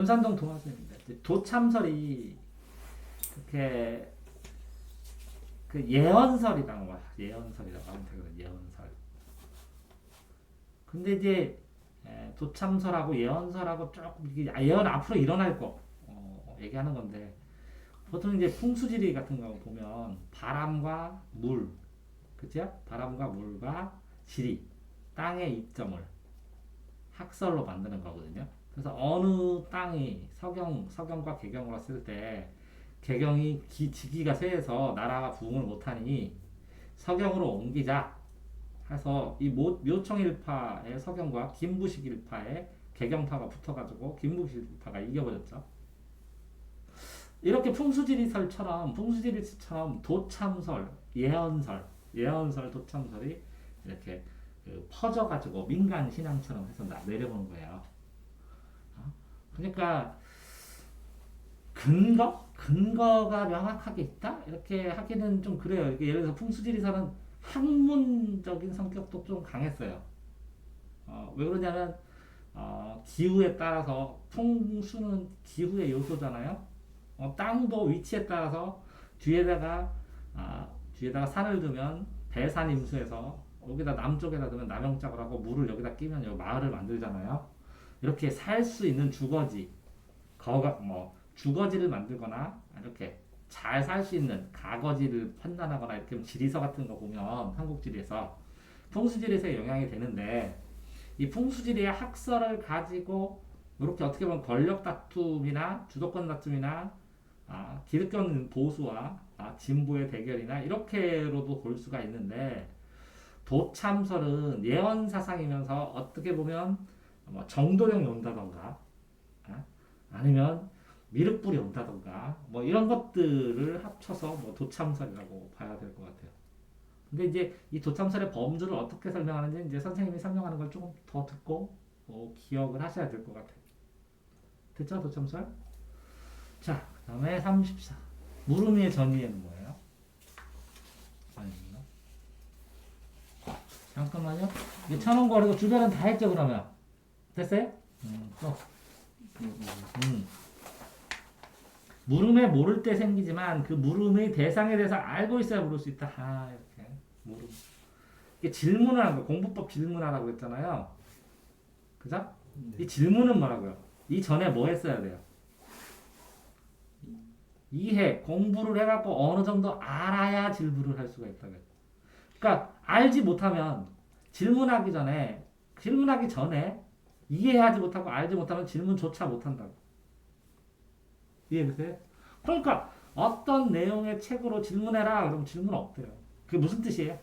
연산동 도화선입니다. 도참설이 그렇게 그 예언설이라고 예언설이라고 하면 되거든. 예언설. 근데 이제 도참설하고 예언설하고 조금 이게 예언 앞으로 일어날 거 얘기하는 건데 보통 이제 풍수지리 같은 거 보면 바람과 물, 그죠? 바람과 물과 지리, 땅의 입점을 학설로 만드는 거거든요. 그래서 어느 땅이 서경과 계경으로 쓸 때 계경이 지기가 쇠해서 나라가 부흥을 못하니 서경으로 옮기자 해서 이 묘청일파의 서경과 김부식일파의 계경파가 붙어가지고 김부식일파가 이겨버렸죠. 이렇게 풍수지리설처럼 도참설, 예언설, 도참설이 이렇게 퍼져가지고 민간 신앙처럼 해서 내려오는 거예요. 그러니까 근거가 명확하게 있다 이렇게 하기는 좀 그래요. 예를 들어서 풍수지리설은 학문적인 성격도 좀 강했어요. 왜 그러냐면 기후에 따라서 풍수는 기후의 요소잖아요. 땅도 위치에 따라서 뒤에다가 산을 두면 배산임수에서 여기다 남쪽에다 두면 남영작을 하고 물을 여기다 끼면 여기 마을을 만들잖아요. 이렇게 살 수 있는 주거지, 주거지를 만들거나 이렇게 잘 살 수 있는 가거지를 판단하거나 이렇게 지리서 같은 거 보면 한국지리에서 풍수지리에서 영향이 되는데 이 풍수지리의 학설을 가지고 이렇게 어떻게 보면 권력 다툼이나 주도권 다툼이나 기득권 보수와 진보의 대결이나 이렇게로도 볼 수가 있는데 도참설은 예언 사상이면서 어떻게 보면 정도령이 온다던가 아니면 미륵불이 온다던가 이런 것들을 합쳐서 도참설이라고 봐야 될 것 같아요. 근데 이제 이 도참설의 범주를 어떻게 설명하는지 이제 선생님이 설명하는 걸 조금 더 듣고 기억을 하셔야 될 것 같아요. 됐죠? 도참설? 자, 그 다음에 34. 무르미의 전이에는 뭐예요? 아닙니다. 잠깐만요. 이 천원거리고 주변은 다 했죠, 그러면? 됐어요? 또. 물음에 모를 때 생기지만 그 물음의 대상에 대해서 알고 있어야 물을 수 있다. 이렇게. 물음. 이게 질문을 하는 거, 공부법 질문하라고 그랬잖아요. 그죠? 이 질문은 뭐라고요? 이 전에 뭐 했어야 돼요? 이해, 공부를 해갖고 어느 정도 알아야 질문을 할 수가 있다고요. 그러니까 알지 못하면 질문하기 전에 이해하지 못하고 알지 못하면 질문조차 못한다고. 이해되세요? 그러니까 어떤 내용의 책으로 질문해라 그러면 질문 없대요. 그게 무슨 뜻이에요?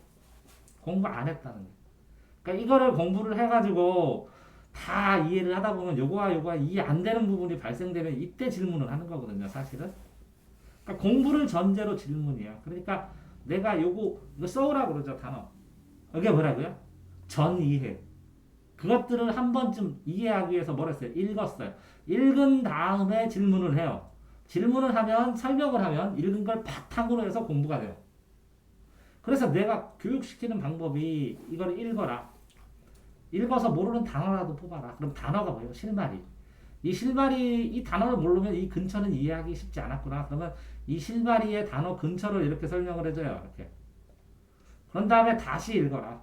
공부 안 했다는 거예요. 그러니까 이거를 공부를 해가지고 다 이해를 하다 보면 요거와 이해 안 되는 부분이 발생되면 이때 질문을 하는 거거든요, 사실은. 그러니까 공부를 전제로 질문이에요. 그러니까 내가 이거 써오라고 그러죠, 단어. 이게 뭐라고요? 전이해. 그것들을 한 번쯤 이해하기 위해서 뭘 했어요? 읽었어요. 읽은 다음에 질문을 해요. 질문을 하면, 설명을 하면 읽은 걸 바탕으로 해서 공부가 돼요. 그래서 내가 교육시키는 방법이 이걸 읽어라. 읽어서 모르는 단어라도 뽑아라. 그럼 단어가 뭐예요? 실마리. 이 단어를 모르면 이 근처는 이해하기 쉽지 않았구나. 그러면 이 실마리의 단어 근처를 이렇게 설명을 해줘요. 이렇게. 그런 다음에 다시 읽어라.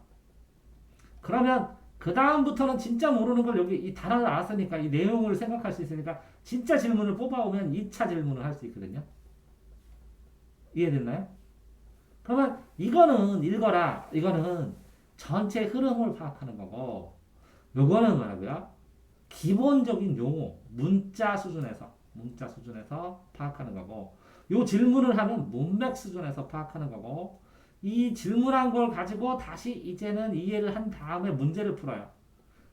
그러면 그 다음부터는 진짜 모르는 걸 여기 이 단어를 알았으니까 이 내용을 생각할 수 있으니까 진짜 질문을 뽑아오면 2차 질문을 할 수 있거든요. 이해됐나요? 그러면 이거는 읽어라. 이거는 전체 흐름을 파악하는 거고 요거는 뭐라고요? 기본적인 용어, 문자 수준에서 파악하는 거고 요 질문을 하면 문맥 수준에서 파악하는 거고 이 질문한 걸 가지고 다시 이제는 이해를 한 다음에 문제를 풀어요.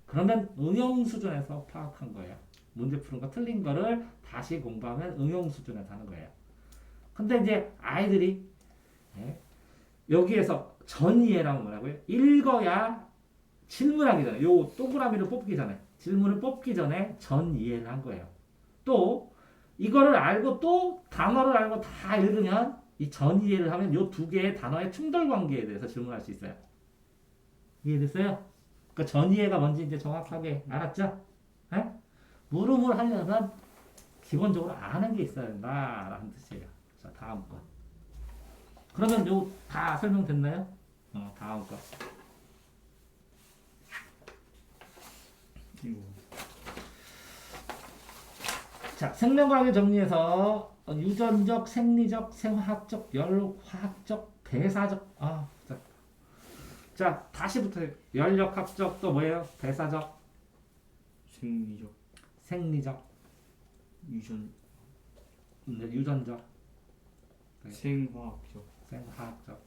그러면 응용 수준에서 파악한 거예요. 문제 푸는 거 틀린 거를 다시 공부하면 응용 수준에서 하는 거예요. 근데 이제 아이들이 여기에서 전이해라면 뭐라고요? 읽어야 질문하기 전에 요 동그라미를 뽑기 전에 질문을 뽑기 전에 전이해를 한 거예요. 또 이거를 알고 또 단어를 알고 다 읽으면 이 전이해를 하면 요 두 개의 단어의 충돌 관계에 대해서 질문할 수 있어요. 이해됐어요? 그러니까 전이해가 뭔지 이제 정확하게 알았죠? 물음을 하려면 기본적으로 아는 게 있어야 된다라는 뜻이에요. 자, 다음 거. 그러면 요 다 설명됐나요? 다음 거. 이거 자, 생명과학의 정리해서 유전적, 생리적, 생화학적, 열화학적, 대사적. 자, 다시부터 열역학적 또 뭐예요? 대사적, 생리적, 생리적, 유전적, 네. 생화학적, 생화학적.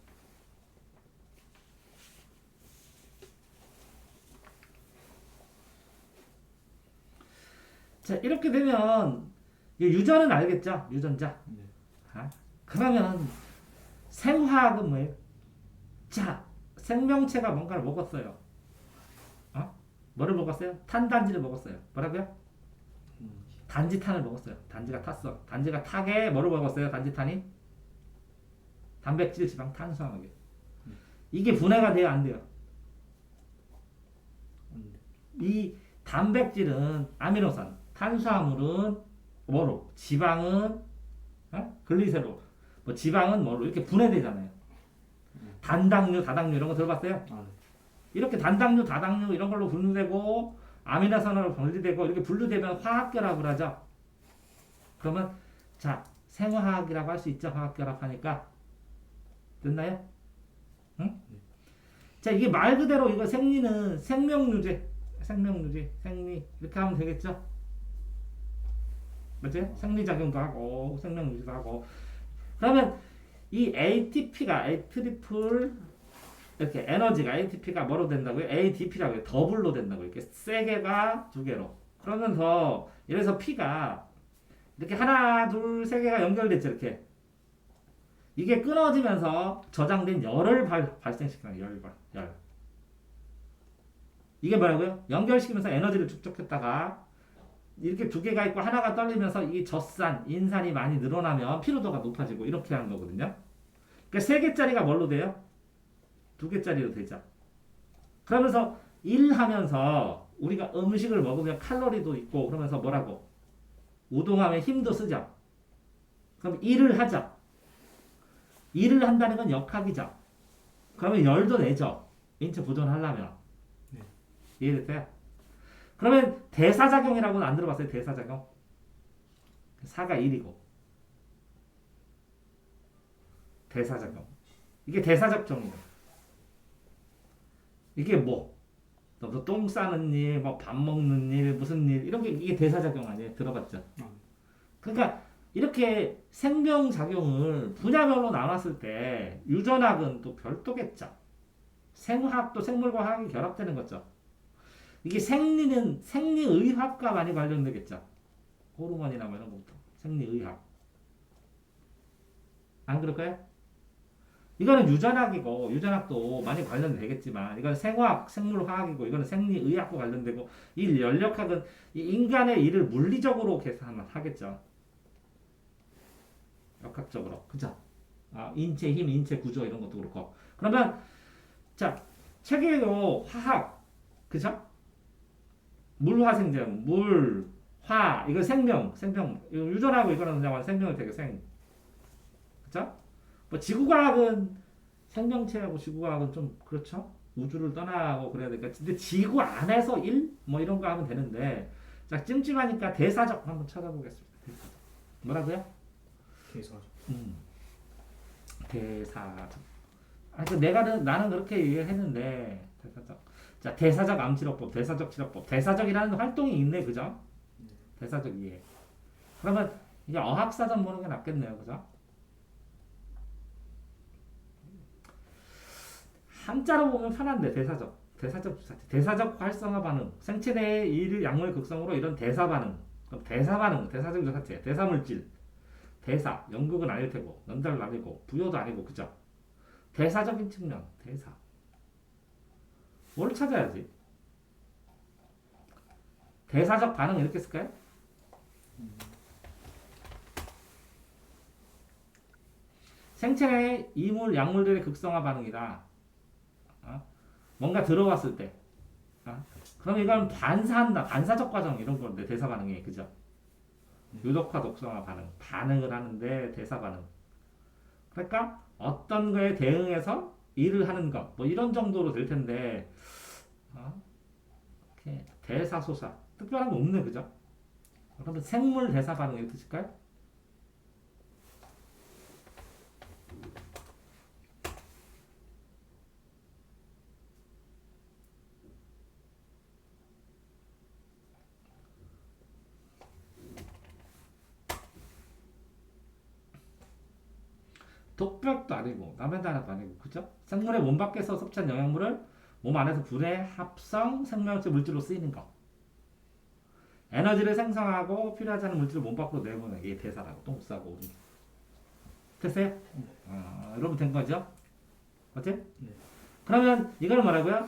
자, 이렇게 되면 이 유전은 알겠죠? 유전자. 네. 그러면 생화학은 뭐예요? 자, 생명체가 뭔가를 먹었어요. 뭐를 먹었어요? 탄단지를 먹었어요. 뭐라고요? 단지탄을 먹었어요. 단지가 탔어. 단지가 타게 뭐를 먹었어요? 단지탄이? 단백질, 지방, 탄수화물. 이게 분해가 돼요? 안 돼요? 이 단백질은 아미노산, 탄수화물은 뭐로? 지방은 글리세로, 뭐 지방은 뭐로? 이렇게 분해되잖아요. 단당류, 다당류 이런 거 들어봤어요? 네. 이렇게 단당류, 다당류 이런 걸로 분류되고 아미노산으로 분리되고 이렇게 분류되면 화학결합을 하죠. 그러면 자, 생화학이라고 할 수 있죠. 화학결합하니까. 됐나요? 응? 자, 이게 말 그대로 이거 생리는 생명유제, 생리 이렇게 하면 되겠죠? 맞지? 생리작용도 하고 생명유제도 하고. 그러면 이 ATP가 트리플 이렇게 에너지가 ATP가 뭐로 된다고요? ADP라고 해요. 더블로 된다고요. 이렇게 세 개가 두 개로. 그러면서 이래서 P가 이렇게 하나, 둘, 세 개가 연결됐죠. 이렇게. 이게 끊어지면서 저장된 열을 발생시키는 열. 이게 뭐라고요? 연결시키면서 에너지를 축적했다가 이렇게 두 개가 있고 하나가 떨리면서 이 젖산, 인산이 많이 늘어나면 피로도가 높아지고 이렇게 하는 거거든요. 그러니까 세 개짜리가 뭘로 돼요? 두 개짜리로 되죠. 그러면서 일하면서 우리가 음식을 먹으면 칼로리도 있고 그러면서 뭐라고? 우동하면 힘도 쓰죠. 그럼 일을 하죠. 일을 한다는 건 역학이죠. 그러면 열도 내죠. 인체 보존하려면. 네. 이해됐어요? 그러면 대사작용이라고는 안 들어봤어요? 대사작용? 4가 1이고 대사작용. 이게 대사적 정의예요. 이게 뭐? 똥 싸는 일, 뭐 밥 먹는 일, 무슨 일 이런 게 이게 대사작용 아니에요? 들어봤죠? 그러니까 이렇게 생명작용을 분야별로 나눴을 때 유전학은 또 별도겠죠. 생화학도 생물과 화학이 결합되는 거죠. 이게 생리는 생리의학과 많이 관련되겠죠. 호르몬이나 뭐 이런 것부터 생리의학. 안 그럴까요? 이거는 유전학이고 유전학도 많이 관련되겠지만 이건 생화학, 생물화학이고 이거는 생리의학과 관련되고 이 연력학은 이 인간의 일을 물리적으로 계산하겠죠. 역학적으로. 그죠? 인체 힘, 인체 구조 이런 것도 그렇고. 그러면 자, 책에도 화학, 그죠? 물화생제형, 물, 화, 이거 생명, 이거 유전하고 이거는 그냥 생명을 되게 그죠? 뭐 지구과학은 생명체하고 지구과학은 좀 그렇죠? 우주를 떠나고 그래야 되니까. 근데 지구 안에서 뭐 이런 거 하면 되는데, 자, 찜찜하니까 대사적 한번 찾아보겠습니다. 대사적. 뭐라고요? 대사적. 대사적. 나는 그렇게 이해했는데, 대사적. 자, 대사적 암치료법, 대사적 치료법, 대사적이라는 활동이 있네, 그죠? 대사적 이해. 그러면 이제 어학사전 보는 게 낫겠네요, 그죠? 한자로 보면 편한데 대사적 활성화 반응, 생체 내의 일 약물 극성으로 이런 대사 반응, 대사적 자체, 대사물질, 대사, 연극은 아닐 테고, 연달은 아니고, 부여도 아니고, 그죠? 대사적인 측면, 대사. 뭘 찾아야지? 대사적 반응 이렇게 쓸까요? 생체 내의 이물, 약물들의 극성화 반응이다. 뭔가 들어왔을 때. 그럼 이건 반사한다. 반사적 과정 이런 건데 대사 반응이 그죠? 유독화, 독성화 반응. 반응을 하는데 대사 반응. 그러니까 어떤 거에 대응해서 일을 하는 것. 뭐 이런 정도로 될 텐데 이렇게 대사소사. 특별한 거 없네, 그죠? 그러면 생물 대사 반응 이렇게 칠까요? 독백도 아니고 남의 나라도 아니고 그죠? 생물의 몸 밖에서 섭취한 영양물을 몸 안에서 분해, 합성, 생명체 물질로 쓰이는 거. 에너지를 생성하고 필요하지 않은 물질을 몸 밖으로 내보내는 게 대사라고. 똥 싸고 오줌. 됐어요? 여러분 된 거죠? 맞지? 네. 그러면 이거는 뭐라고요?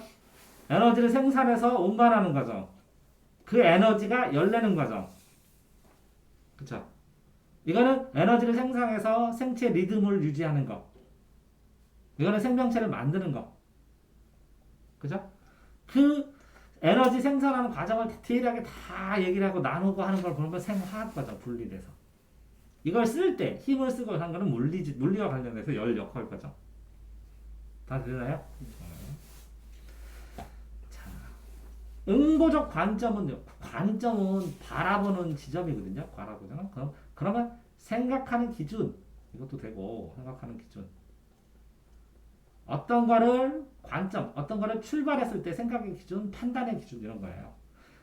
에너지를 생산해서 운반하는 과정. 그 에너지가 열내는 과정. 그쵸? 이거는 에너지를 생산해서 생체 리듬을 유지하는 거. 이거는 생명체를 만드는 거. 그죠? 그 에너지 생산하는 과정을 디테일하게 다 얘기를 하고 나누고 하는 걸 보면 생화학 과정 분리돼서. 이걸 쓸 때 힘을 쓰고 하는 거는 물리와 관련돼서 열 역할 과정. 다 되나요? 자, 응보적 관점은요. 관점은 바라보는 지점이거든요. 바라보잖아. 그러면 생각하는 기준 이것도 되고 생각하는 기준. 어떤 거를 관점, 어떤 거를 출발했을 때 생각의 기준, 판단의 기준 이런 거예요.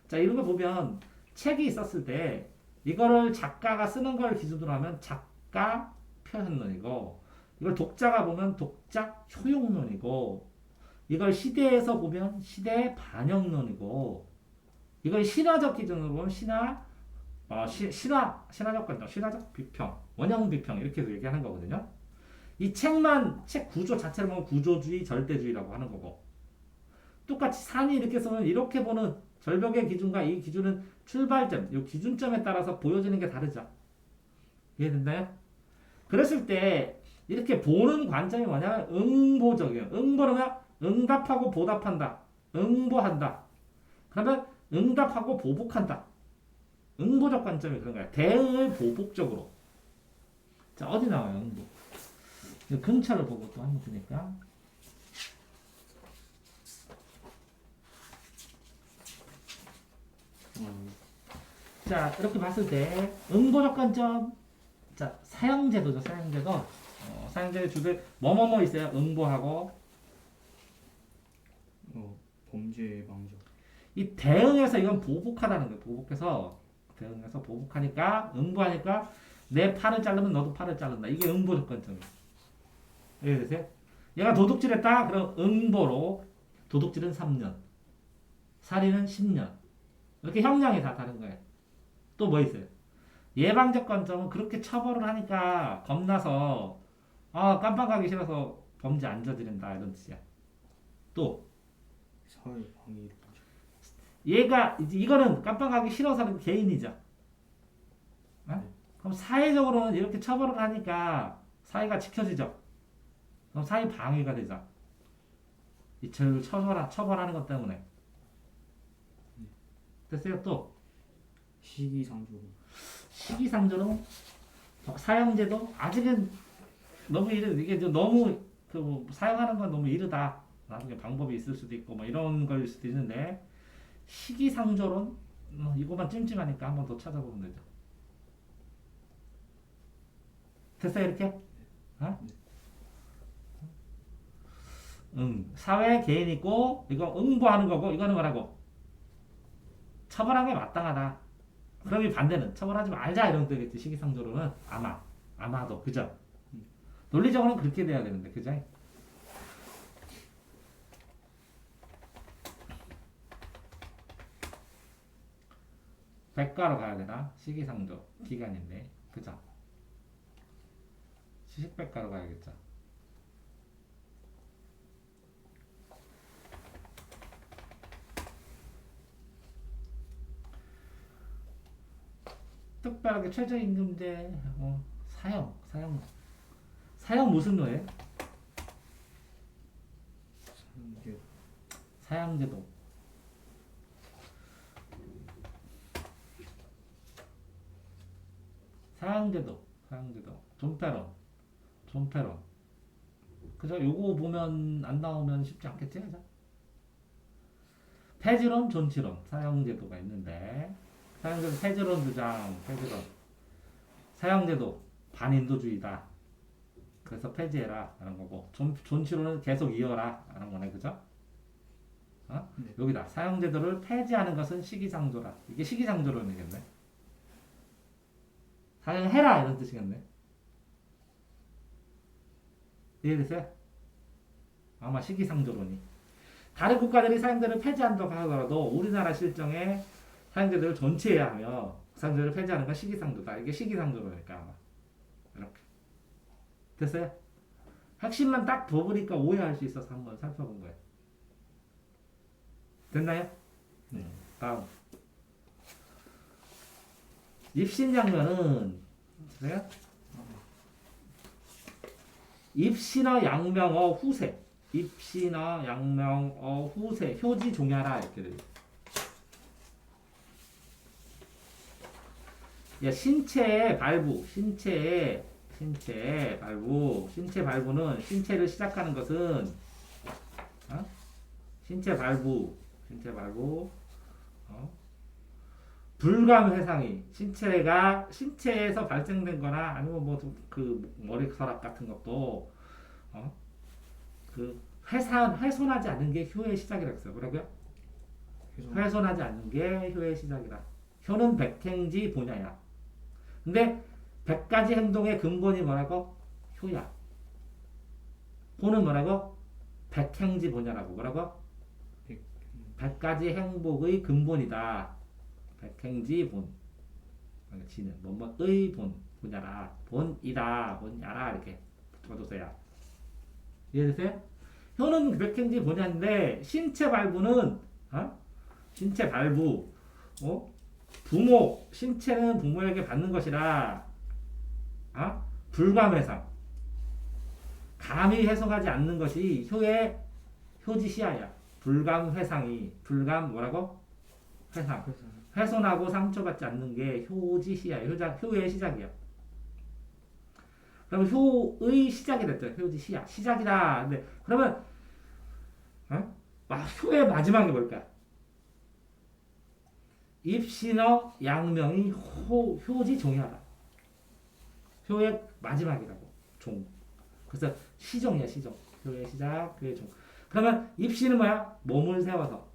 자, 이런 거 보면 책이 있었을 때 이거를 작가가 쓰는 걸 기준으로 하면 작가 표현론이고 이걸 독자가 보면 독자 효용론이고 이걸 시대에서 보면 시대 반영론이고 이걸 신화적 기준으로 보면 신화적 관점, 신화적 비평, 원형 비평 이렇게 해서 얘기하는 거거든요. 이 책 구조 자체를 보면 구조주의, 절대주의라고 하는 거고 똑같이 산이 이렇게 쓰면 이렇게 보는 절벽의 기준과 이 기준은 출발점, 이 기준점에 따라서 보여지는 게 다르죠. 이해된다요? 그랬을 때 이렇게 보는 관점이 뭐냐면 응보적이에요. 응보는 응답하고 보답한다. 응보한다. 그러면 응답하고 보복한다. 응보적 관점이 그런 거야. 대응을 보복적으로. 자, 어디 나와요, 응보? 근처를 보고 또 하면 되니까. 자, 이렇게 봤을 때 응보적 관점. 자, 사형제도죠. 사형제도. 사형제의 주제 뭐뭐뭐 있어요. 응보하고 범죄 예방적. 이 대응해서 이건 보복하다는 거예요. 보복해서 대응해서 보복하니까 응보하니까 내 팔을 자르면 너도 팔을 자른다. 이게 응보적 관점이에요. 이해되세요? 얘가 도둑질했다. 그럼 응보로 도둑질은 3년, 살인은 10년. 이렇게 형량이 다 다른 거예요. 또 뭐 있어요? 예방적 관점은 그렇게 처벌을 하니까 겁나서 깜빡하기 싫어서 범죄 안 저지른다 이런 뜻이야. 또 사회 방해. 얘가 이거는 깜빡하기 싫어서 개인이죠. 어? 그럼 사회적으로는 이렇게 처벌을 하니까 사회가 지켜지죠. 그럼 사회 방해가 되죠. 이 처벌하는 것 때문에. 됐어요? 또 시기상조로. 시기상조로 사형제도 아직은 너무 이게 좀 너무 사용하는 건 너무 이르다. 나중에 방법이 있을 수도 있고 뭐 이런 거일 수도 있는데 시기상조론 이거만 찜찜하니까 한번 더 찾아보면 되죠. 됐어요 이렇게? 어? 사회 개인 있고 이거 응보하는 거고 이거는 뭐라고? 처벌하는 게 마땅하다. 그럼 이 반대는 처벌하지 말자 이런 뜻이겠지. 시기상조론은 아마도 그죠? 논리적으로는 그렇게 돼야 되는데 그죠? 백과로 가야 되나? 시기상조 기간인데 그죠? 시식백과로 가야겠죠. 특별하게 최저임금제 사형 무슨 노예? 이게 사형제도. 사형제도, 존폐론. 그죠? 요거 보면 안 나오면 쉽지 않겠지, 그죠? 폐지론, 존치론, 사형제도가 있는데, 사형제도 폐지론 주장, 폐지론. 사형제도 반인도주의다. 그래서 폐지해라 라는 거고, 존치론은 계속 이어라 라는 거네, 그죠? 어? 네. 여기다 사형제도를 폐지하는 것은 시기상조라. 이게 시기상조론이겠네. 사형해라 이런 뜻이겠네. 이해되세요? 아마 시기상조론이. 다른 국가들이 사형제를 폐지한다고 하더라도 우리나라 실정에 사형제도를 존치해야 하며 사형제를 폐지하는 건 시기상조다. 이게 시기상조론이니까 아마 이렇게. 됐어요? 핵심만 딱 보니까 오해할 수 있어서 한번 살펴본 거예요. 됐나요? 네. 다음. 입신양면은 그래요? 입신어 양명어 후세. 입신어 양명어 후세. 효지 종야라 이렇게 돼요. 야, 신체의 발부, 신체 발부, 신체 발부는 신체를 시작하는 것은 신체 발부, 불감 회상이 신체에서 발생된 거나 아니면 뭐 그 머리서랍 같은 것도 그 훼손하지 않는 게 효의 시작이라고 했어요. 뭐라고요? 훼손하지 않는 게 효의 시작이다. 효는 백행지 본야야. 근데 100가지 행동의 근본이 뭐라고? 효야. 본은 뭐라고? 백행지 본야라고. 뭐라고? 100가지 행복의 근본이다. 백행지 본. 지는 뭐뭐의 본야라. 본이다. 본야라. 이렇게 붙여줬어요. 이해되세요? 효는 백행지 본야인데 신체 발부는 신체 발부. 부모, 신체는 부모에게 받는 것이라 불감회상. 감히 해석하지 않는 것이 효의 효지시야야. 불감회상이 뭐라고? 회상. 훼손하고 상처받지 않는 게 효지시야야. 효의 시작이야. 그러면 효의 시작이 됐죠. 효지시야. 시작이다. 근데 그러면 효의 마지막이 뭘까? 입신어 양명이 효지 종이하다. 효의 마지막이라고. 종. 그래서 시종이야, 시종. 효의 시작, 효의 종. 그러면 입신은 뭐야? 몸을 세워서.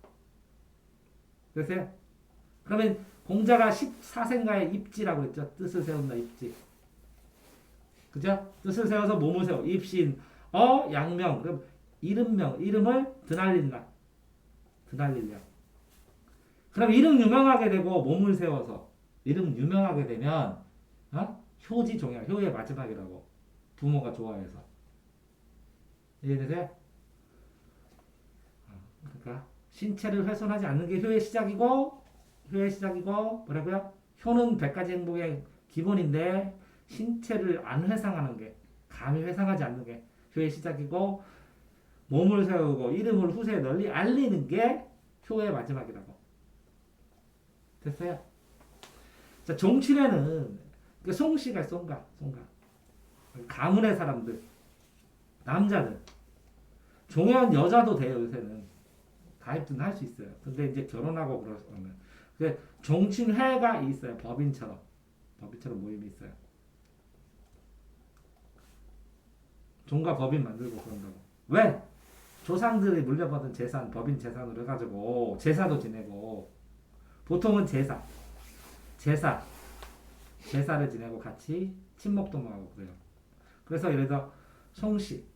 됐어요? 그러면 공자가 14생가의 입지라고 했죠. 뜻을 세운다, 입지. 그죠? 뜻을 세워서 몸을 세워. 입신, 양명. 그럼 이름을 드날린다. 드날리려. 그럼 이름 유명하게 되고 몸을 세워서 이름 유명하게 되면 효지 종이야. 효의 마지막이라고. 부모가 좋아해서. 이해되세요? 그러니까 신체를 훼손하지 않는 게 효의 시작이고 뭐라고요? 효는 100가지 행복의 기본인데 신체를 안 회상하는 게 감히 회상하지 않는 게 효의 시작이고 몸을 세우고 이름을 후세에 널리 알리는 게 효의 마지막이라고. 됐어요? 자, 종친에는 그 송씨가 송가 가문의 사람들 남자들 종현 여자도 돼요. 요새는 가입도 할 수 있어요. 근데 이제 결혼하고 그러면 종친회가 있어요. 법인처럼 모임이 있어요. 종과 법인 만들고 그런다고. 왜? 조상들이 물려받은 재산 법인 재산으로 해가지고 제사도 지내고 보통은 제사를 지내고 같이 친목도모하고 그래요. 그래서 예를 들어 송씨.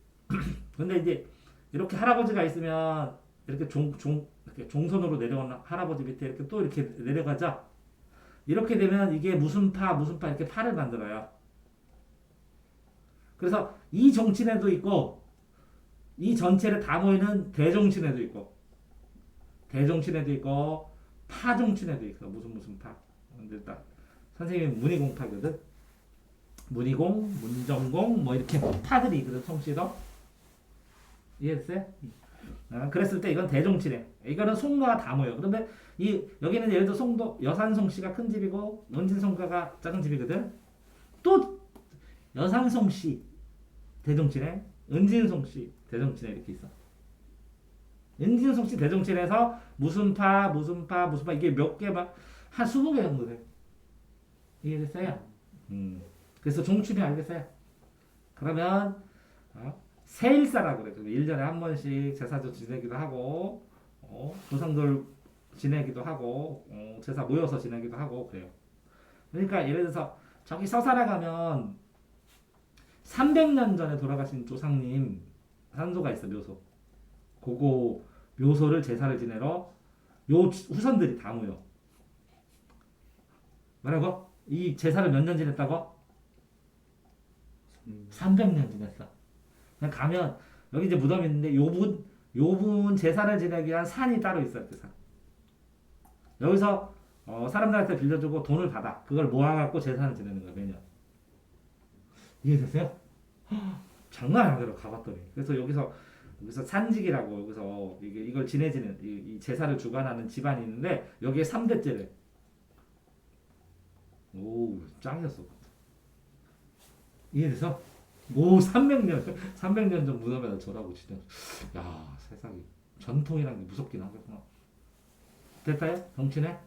근데 이제 이렇게 할아버지가 있으면 이렇게 이렇게 종손으로 내려오는 할아버지 밑에 이렇게 또 이렇게 내려가죠. 이렇게 되면 이게 무슨 파 이렇게 파를 만들어요. 그래서 이 종친에도 있고 이 전체를 다 모이는 대종친에도 있고 파종친에도 있어. 무슨 파. 근데 딱 선생님이 문이공파거든. 문이공, 문정공 뭐 이렇게 파들이 있거든. 송씨도. 이해됐어요? 그랬을 때 이건 대종친에. 이거는 송가가 다 모여. 그런데 여기는 예를 들어 송도 여산송씨가 큰 집이고 원진송가가 작은 집이거든. 여산송 씨 대종친에, 은진송 씨 대종친에 이렇게 있어. 은진송 씨 대종친에서 무슨 파 이게 몇 개 막 한 20개 정도 돼. 이해됐어요? 그래서 종친이 알겠어요? 그러면 세일사라고 그래. 1년에 한 번씩 제사도 지내기도 하고 조상들 지내기도 하고 제사 모여서 지내기도 하고 그래요. 그러니까 예를 들어서 저기 서산에 가면 300년 전에 돌아가신 조상님 산소가 있어. 묘소. 그거 묘소를 제사를 지내러 요 후손들이 다 모여. 뭐라고? 이 제사를 몇 년 지냈다고? 300년 지냈어. 그냥 가면 여기 이제 무덤이 있는데 요 분 제사를 지내기 위한 산이 따로 있어요. 그 산. 여기서 사람들한테 빌려주고 돈을 받아. 그걸 모아갖고 제사를 지내는 거야 매년. 이해됐어요? 장난 아니더라고 가봤더니. 그래서 여기서 산직이라고 여기서 이걸 지내지는 이 제사를 주관하는 집안이 있는데 여기에 3대째래. 오 짱이었어. 이해돼서? 오 300년 전 무덤에다 절하고 진짜. 야 세상에 전통이란 게 무섭긴 하겠구나. 됐다요? 정치네.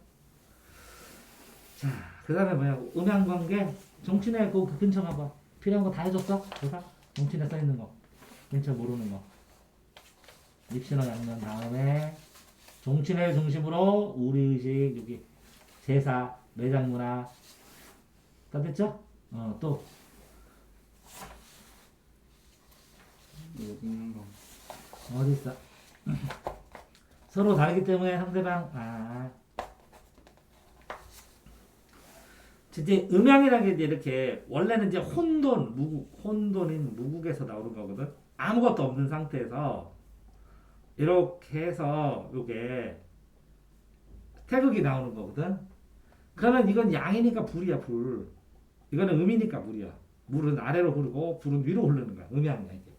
자 그다음에 뭐냐 음양관계 정치네 그 근처 가봐. 필요한 거 다 해줬어? 조사? 정치네 써 있는 거. 근처 모르는 거. 입신어 양면 다음에 정치네 중심으로 우리 의식 여기 제사 매장 문화 다 됐죠? 또 여기 있는 거. 어디 있어? 서로 다르기 때문에 상대방 이제 음양이라는 게 이렇게 원래는 이제 혼돈인 무국에서 나오는 거거든. 아무것도 없는 상태에서 이렇게 해서 요게 태극이 나오는 거거든. 그러면 이건 양이니까 불이야 불. 이거는 음이니까 물이야. 물은 아래로 흐르고 불은 위로 흐르는 거야. 음양이야 이게.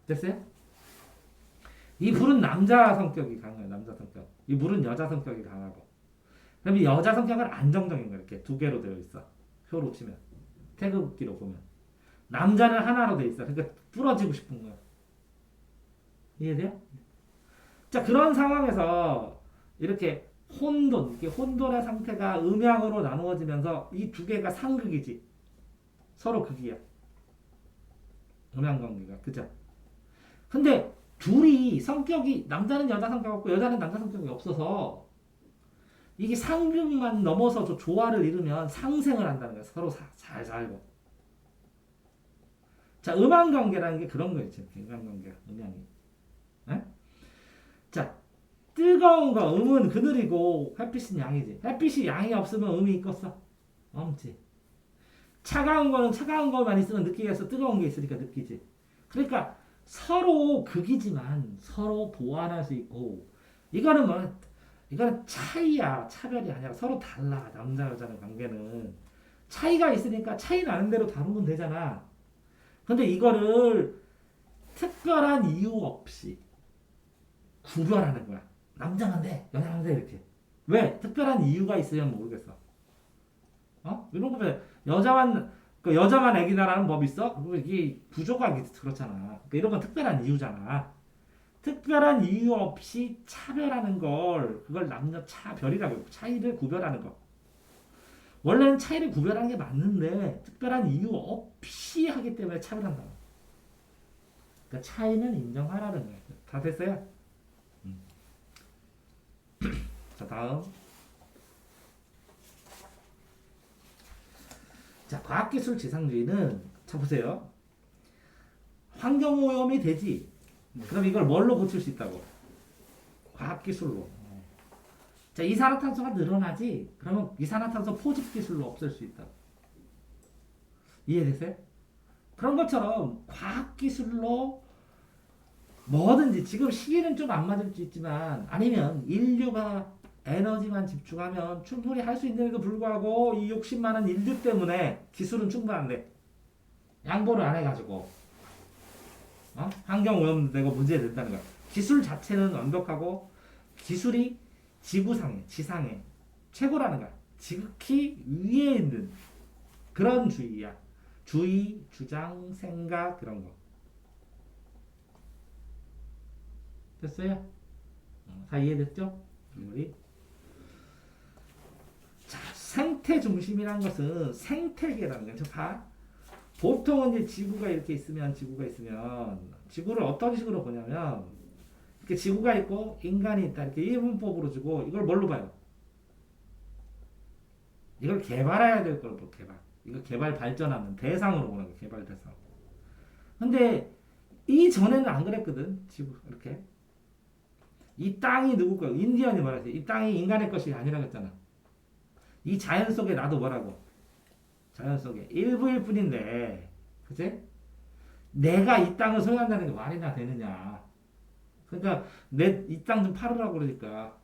됐어요? 이 불은 남자 성격이 강해요. 남자 성격. 이 물은 여자 성격이 강하고. 그럼 이 여자 성격은 안정적인 거야. 이렇게 두 개로 되어 있어. 표로 치면. 태극기로 보면. 남자는 하나로 되어 있어. 그러니까 부러지고 싶은 거야. 이해돼요? 자, 그런 상황에서 이렇게 혼돈의 상태가 음양으로 나누어지면서 이 두 개가 상극이지. 서로 극이야. 음양관계가. 그죠? 근데 둘이 성격이 남자는 여자 성격 없고 여자는 남자 성격이 없어서 이게 상극만 넘어서 조화를 이루면 상생을 한다는 거야. 서로 잘 살고. 자, 음양관계라는 게 그런 거 있죠. 음양관계가. 음양이. 에? 자, 뜨거운 거 음은 그늘이고 햇빛은 양이지. 햇빛이 양이 없으면 음이 있겠어? 없지. 차가운 거는 차가운 것만 있으면 느끼겠어. 뜨거운 게 있으니까 느끼지. 그러니까 서로 극이지만 서로 보완할 수 있고 이거는 차이야. 차별이 아니라 서로 달라. 남자 여자는 관계는 차이가 있으니까 차이 나는 대로 다루면 되잖아. 근데 이거를 특별한 이유 없이 구별하는 거야. 남자만 돼, 여자만 돼 이렇게. 왜? 특별한 이유가 있으면 모르겠어. 이런 거면 여자만 애기 낳으라는 법이 있어? 이게 구조가 그렇잖아. 그러니까 이런 건 특별한 이유잖아. 특별한 이유 없이 차별하는 그걸 남녀 차별이라고 해요. 차이를 구별하는 거. 원래는 차이를 구별하는 게 맞는데 특별한 이유 없이 하기 때문에 차별한다. 그러니까 차이는 인정하라는 거예요. 다 됐어요? 자, 다음. 자, 과학기술 지상주의는 자 보세요. 환경오염이 되지. 그럼 이걸 뭘로 고칠 수 있다고? 과학기술로. 자, 이산화탄소가 늘어나지. 그러면 이산화탄소 포집기술로 없앨 수 있다. 이해됐어요? 그런 것처럼 과학기술로 뭐든지 지금 시기는 좀 안 맞을 수 있지만 아니면 인류가 에너지만 집중하면 충분히 할 수 있는데도 불구하고 이 욕심 많은 인류 때문에 기술은 충분한데 양보를 안 해가지고 환경 오염 되고 문제 된다는 거야. 기술 자체는 완벽하고 기술이 지상에 최고라는 거야. 지극히 위에 있는 그런 주의야. 주의, 주장, 생각 그런 거. 됐어요? 다 이해됐죠? 우리 자, 생태 중심이란 것은 생태계라는 거죠. 봐. 보통은 이제 지구가 있으면 지구를 어떤 식으로 보냐면 이렇게 지구가 있고 인간이 있다 이렇게 이분법으로 주고 이걸 뭘로 봐요? 이걸 개발해야 될 걸 개발. 이거 개발 발전하는 대상으로 보는 거 개발 대상. 근데 이 전에는 안 그랬거든. 지구 이렇게 이 땅이 누구 거야? 인디언이 뭐라 했지? 이 땅이 인간의 것이 아니라고 했잖아. 이 자연 속에 나도 뭐라고? 자연 속에 일부일 뿐인데, 그치? 내가 이 땅을 소유한다는 게 말이나 되느냐? 그러니까 내 이 땅 좀 팔으라고 그러니까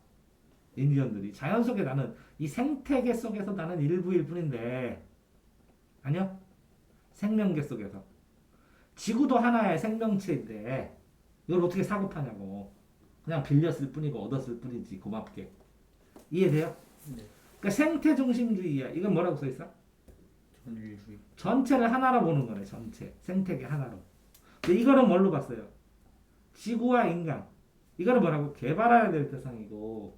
인디언들이 자연 속에 나는 이 생태계 속에서 나는 일부일 뿐인데, 아니요? 생명계 속에서 지구도 하나의 생명체인데 이걸 어떻게 사고 파냐고. 그냥 빌렸을 뿐이고 얻었을 뿐이지 고맙게. 이해돼요? 네. 그러니까 생태 중심주의야. 이건 뭐라고 써 있어? 전일주의. 전체를 하나로 보는 거네. 전체 생태계 하나로. 근데 이거는 뭘로 봤어요? 지구와 인간. 이거는 뭐라고? 개발해야 될 대상이고.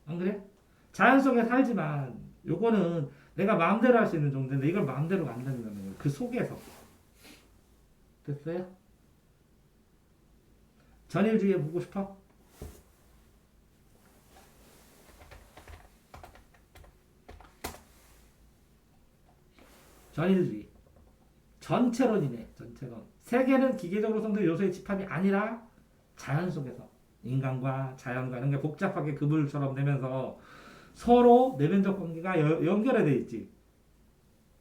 안 그래? 자연 속에 살지만 요거는 내가 마음대로 할 수 있는 정도인데 이걸 마음대로 안 된다는 거예요. 그 속에서. 됐어요? 전일주의에 보고 싶어? 전일주의. 전체론이네. 전체론. 세계는 기계적으로 성된 요소의 집합이 아니라 자연 속에서 인간과 자연과 이런 게 복잡하게 그물처럼 되면서 서로 내면적 관계가 연결이 돼 있지.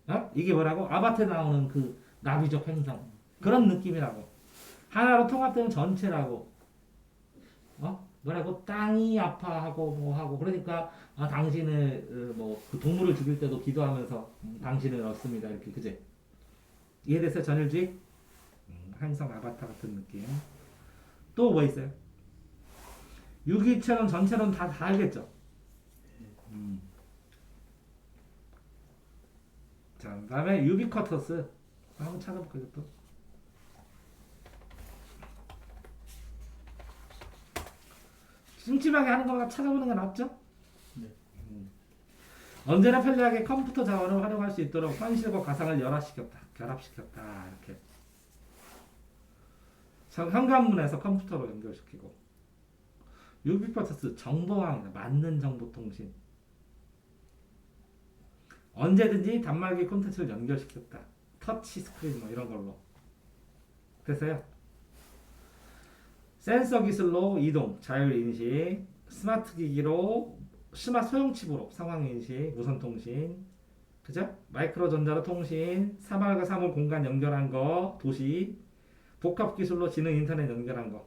어? 이게 뭐라고? 아바트에 나오는 그 나비적 행성. 그런 느낌이라고. 하나로 통합되는 전체라고. 어? 뭐라고? 땅이 아파하고 뭐하고 그러니까 당신을 뭐그 동물을 죽일 때도 기도하면서 당신을 얻습니다. 이렇게 그제 이해됐어요? 전일주의? 행성 아바타 같은 느낌. 또 뭐 있어요? 유기체론 전체론 다 알겠죠? 자, 그다음에 유비쿼터스 한번 찾아볼까요? 또 심심하게 하는 것보다 찾아보는 게 낫죠? 네. 언제나 편리하게 컴퓨터 자원을 활용할 수 있도록 현실과 가상을 결합시켰다 이렇게. 현관문에서 컴퓨터로 연결시키고. 유비쿼터스 정보망이다. 맞는 정보통신. 언제든지 단말기 콘텐츠를 연결시켰다. 터치 스크린 뭐 이런 걸로. 됐어요? 센서 기술로 이동, 자율 인식, 스마트 기기로 스마트 소형칩으로 상황 인식, 무선 통신, 그죠? 마이크로 전자로 통신, 사물과 사물 공간 연결한 거, 도시, 복합 기술로 지능 인터넷 연결한 거.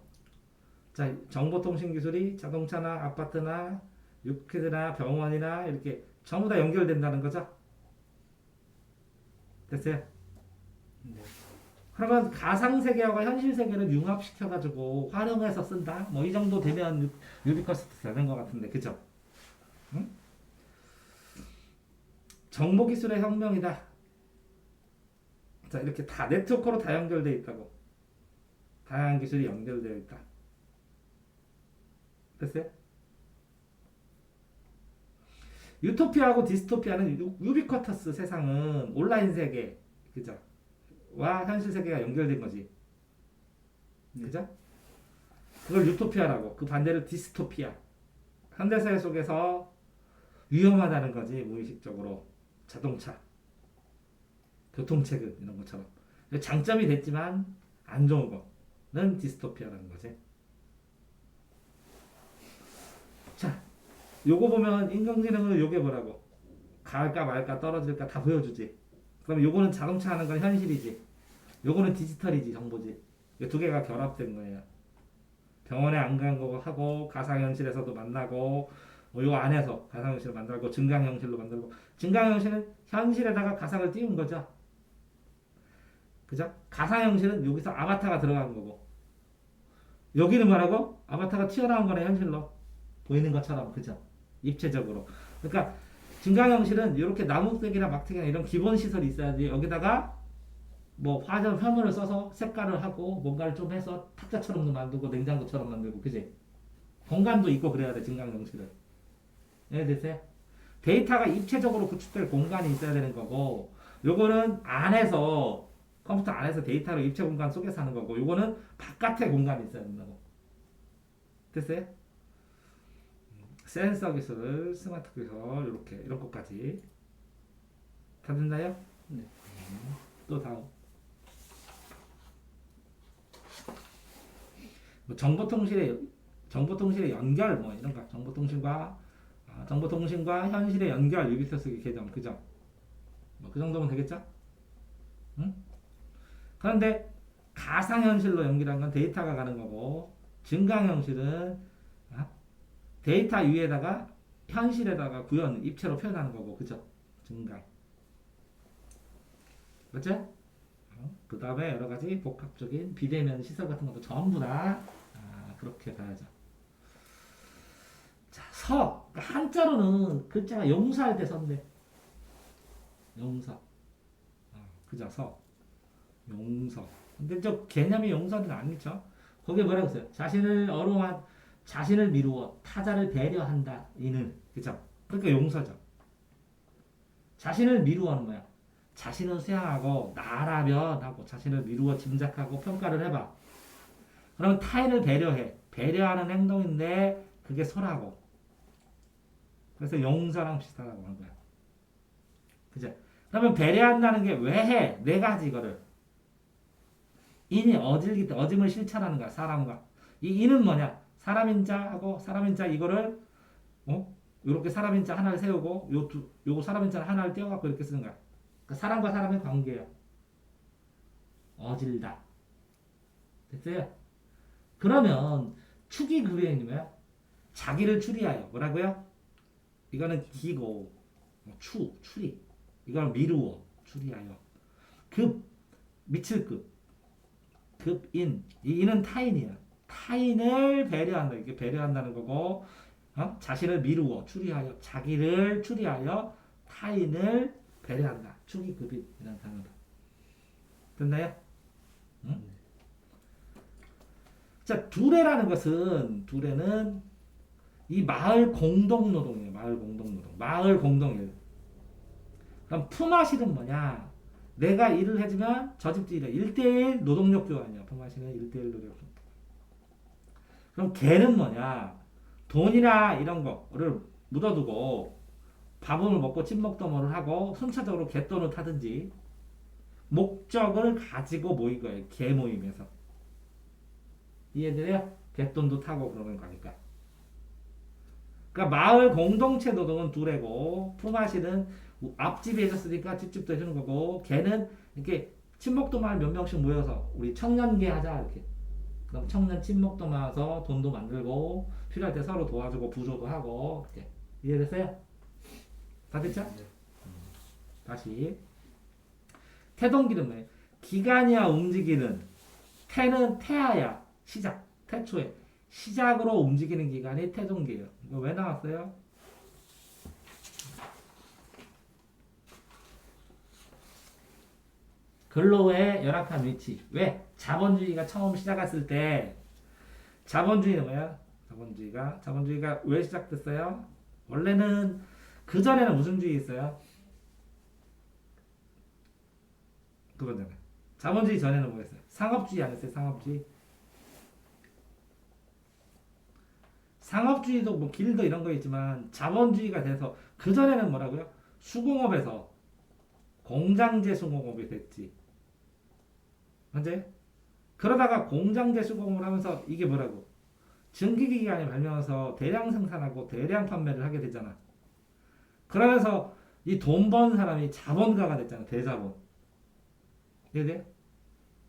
자, 정보통신 기술이 자동차나 아파트나 유퀴즈나 병원이나 이렇게 전부 다 연결된다는 거죠. 됐어요? 네. 그러면 가상 세계와 현실 세계를 융합시켜 가지고 활용해서 쓴다. 뭐 이 정도 되면 유비쿼터스 되는 것 같은데, 그죠? 응? 정보 기술의 혁명이다. 자, 이렇게 다 네트워크로 다 연결되어 있다고. 다양한 기술이 연결되어 있다. 됐어요? 유토피아하고 디스토피아는 유비쿼터스 세상은 온라인 세계, 그죠? 와 현실 세계가 연결된 거지. 그죠? 그걸 유토피아라고. 그 반대로 디스토피아. 현대사회 속에서 위험하다는 거지. 무의식적으로. 자동차, 교통체계 이런 것처럼. 장점이 됐지만 안 좋은 거는 디스토피아라는 거지. 자, 요거 보면 인공지능은 요게 뭐라고? 갈까 말까 떨어질까 다 보여주지. 그럼 요거는 자동차 하는 건 현실이지. 요거는 디지털이지, 정보지. 이 두 개가 결합된 거예요. 병원에 안 간 거 하고 가상현실에서도 만나고 요 안에서 가상현실을 만들고 증강현실로 만들고. 증강현실은 현실에다가 가상을 띄운 거죠. 그죠? 가상현실은 여기서 아바타가 들어간 거고. 여기는 뭐라고? 아바타가 튀어나온 거네, 현실로. 보이는 것처럼. 그죠? 입체적으로. 그러니까 증강현실은 이렇게 나무색이나 막색이나 이런 기본 시설이 있어야지. 여기다가 뭐 화전 표면을 써서 색깔을 하고 뭔가를 좀 해서 탁자처럼도 만들고 냉장고처럼 만들고 그지? 공간도 있고 그래야 돼 증강현실은. 이해됐어요? 데이터가 입체적으로 구축될 공간이 있어야 되는 거고 요거는 안에서 컴퓨터 안에서 데이터를 입체 공간 속에서 하는 거고 요거는 바깥에 공간이 있어야 된다고. 됐어요? 센서 기술, 스마트 기술 이렇게 이런 것까지 다 됐나요? 네. 또 다음 뭐 정보통신의 연결 뭐 이런 거 정보통신과 현실의 연결 유비서스기 개정 그죠? 뭐 그 정도면 되겠죠? 응? 그런데 가상현실로 연결한 건 데이터가 가는 거고 증강현실은 데이터 위에다가 현실에다가 구현 입체로 표현하는 거고 그죠? 증강 맞죠? 그 다음에 여러 가지 복합적인 비대면 시설 같은 것도 전부 다 그렇게 봐야죠. 자, 그러니까 한자로는 글자가 용서할 때 선대. 용서. 그죠? 용서. 근데 저 개념이 용서는 아니죠. 거기에 뭐라고 써요? 자신을 미루어 타자를 배려한다. 이는 그죠? 그러니까 용서죠. 자신을 미루어는 뭐야? 자신을 쇠하고 나라면 하고 자신을 미루어 짐작하고 평가를 해봐. 그러면 타인을 배려해. 배려하는 행동인데 그게 설하고. 그래서 용서랑 비슷하다고 하는 거야. 그죠? 그러면 배려한다는 게 왜 해? 내가 하지 이거를. 인이 어짐을 실천하는 거야. 사람과. 이 인은 뭐냐? 사람인자하고 사람인자 이거를 이렇게 사람인자 하나를 세우고 요거 사람인자 하나를 떼어갖고 이렇게 쓰는 거야. 그러니까 사람과 사람의 관계예요. 어질다. 됐어요? 그러면 추기급여인 뭐야? 자기를 추리하여 뭐라고요? 이거는 기고 추리 이걸 미루어 추리하여 미칠 급인 이 인은 타인이야. 타인을 배려한다. 이게 배려한다는 거고 자신을 미루어 추리하여 자기를 추리하여 타인을 배려한다. 추기급인이라는 단어다. 됐나요? 응? 자, 두레는 이 마을 공동노동이에요. 마을 공동일. 그럼 품앗이는 뭐냐? 내가 일을 해주면 저 집도 일해. 1대1 노동력 교환이야. 품앗이는 1대1 노동력. 그럼 개는 뭐냐? 돈이나 이런 거를 묻어두고 밥을 먹고 친목도모를 하고 순차적으로 개돈을 타든지 목적을 가지고 모인 거예요. 개 모임에서. 이해돼요? 개돈도 타고 그러는 거니까. 그러니까 마을 공동체 노동은 두레고 품앗이는 앞집이 해줬으니까 뒷집도 해주는 거고 개는 이렇게 친목도만 몇 명씩 모여서 우리 청년계 하자 이렇게. 그럼 청년 친목도 모아서 돈도 만들고 필요할 때 서로 도와주고 부조도 하고 이렇게. 이해됐어요? 다 됐죠? 네. 다시 태동기는 뭐예요? 기간이야 움직이는 태는 태아야 시작 태초에 시작으로 움직이는 기간이 태동기예요. 이거 왜 나왔어요? 근로의 열악한 위치. 왜? 자본주의가 처음 시작했을 때 자본주의는 뭐야? 자본주의가 왜 시작됐어요? 원래는 그 전에는 무슨 주의 있어요? 그거잖아요. 자본주의 전에는 뭐였어요? 상업주의 아니었어요? 상업주의도 뭐 길도 이런 거 있지만 자본주의가 돼서 그 전에는 뭐라고요? 수공업에서 공장제 수공업이 됐지. 맞지? 그러다가 공장제 수공업을 하면서 이게 뭐라고? 증기기관이 발명해서 대량 생산하고 대량 판매를 하게 되잖아. 그러면서 이 돈 번 사람이 자본가가 됐잖아. 대자본. 이해돼?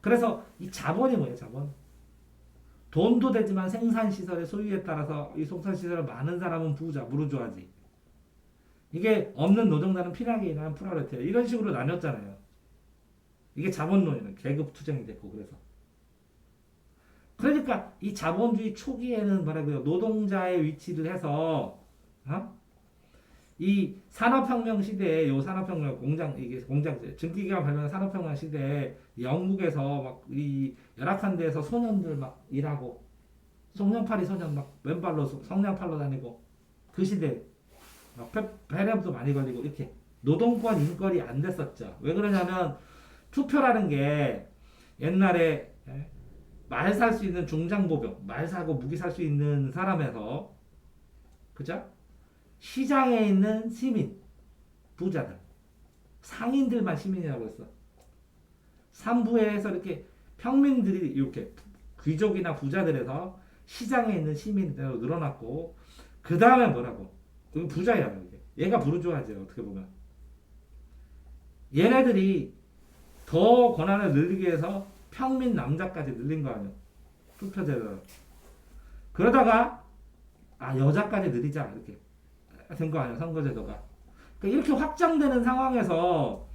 그래서 이 자본이 뭐예요? 자본. 돈도 되지만 생산시설의 소유에 따라서 이 생산시설을 많은 사람은 부자, 무르주아지. 이게 없는 노동자는 피나게 일하는 프로레타리아. 이런 식으로 나뉘었잖아요. 이게 자본론이는 계급 투쟁이 됐고 그래서. 그러니까 이 자본주의 초기에는 뭐라고요? 노동자의 위치를 해서 이 산업혁명 시대에 요 산업혁명 이게 공장 증기기관 발명한 산업혁명 시대에 영국에서 막 이 열악한 데에서 소년들 막 일하고 성냥팔이 소년 막 맨발로 성냥팔로 다니고 그 시대 막 폐렴도 많이 걸리고 이렇게 노동권 인권이 안 됐었죠. 왜 그러냐면 투표라는 게 옛날에 말 살 수 있는 중장보병, 말 사고 무기 살 수 있는 사람에서 그죠? 시장에 있는 시민, 부자들, 상인들만 시민이라고 했어. 삼부에서 이렇게 평민들이 이렇게 귀족이나 부자들에서 시장에 있는 시민으로 늘어났고 그 다음에 뭐라고? 그 부자야 이게. 얘가 부르주아지 어떻게 보면. 얘네들이 더 권한을 늘리기 위해서 평민 남자까지 늘린 거 아니야. 투표제를. 그러다가 여자까지 늘리자 이렇게 된 거 아니야 선거제도가. 그러니까 이렇게 확장되는 상황에서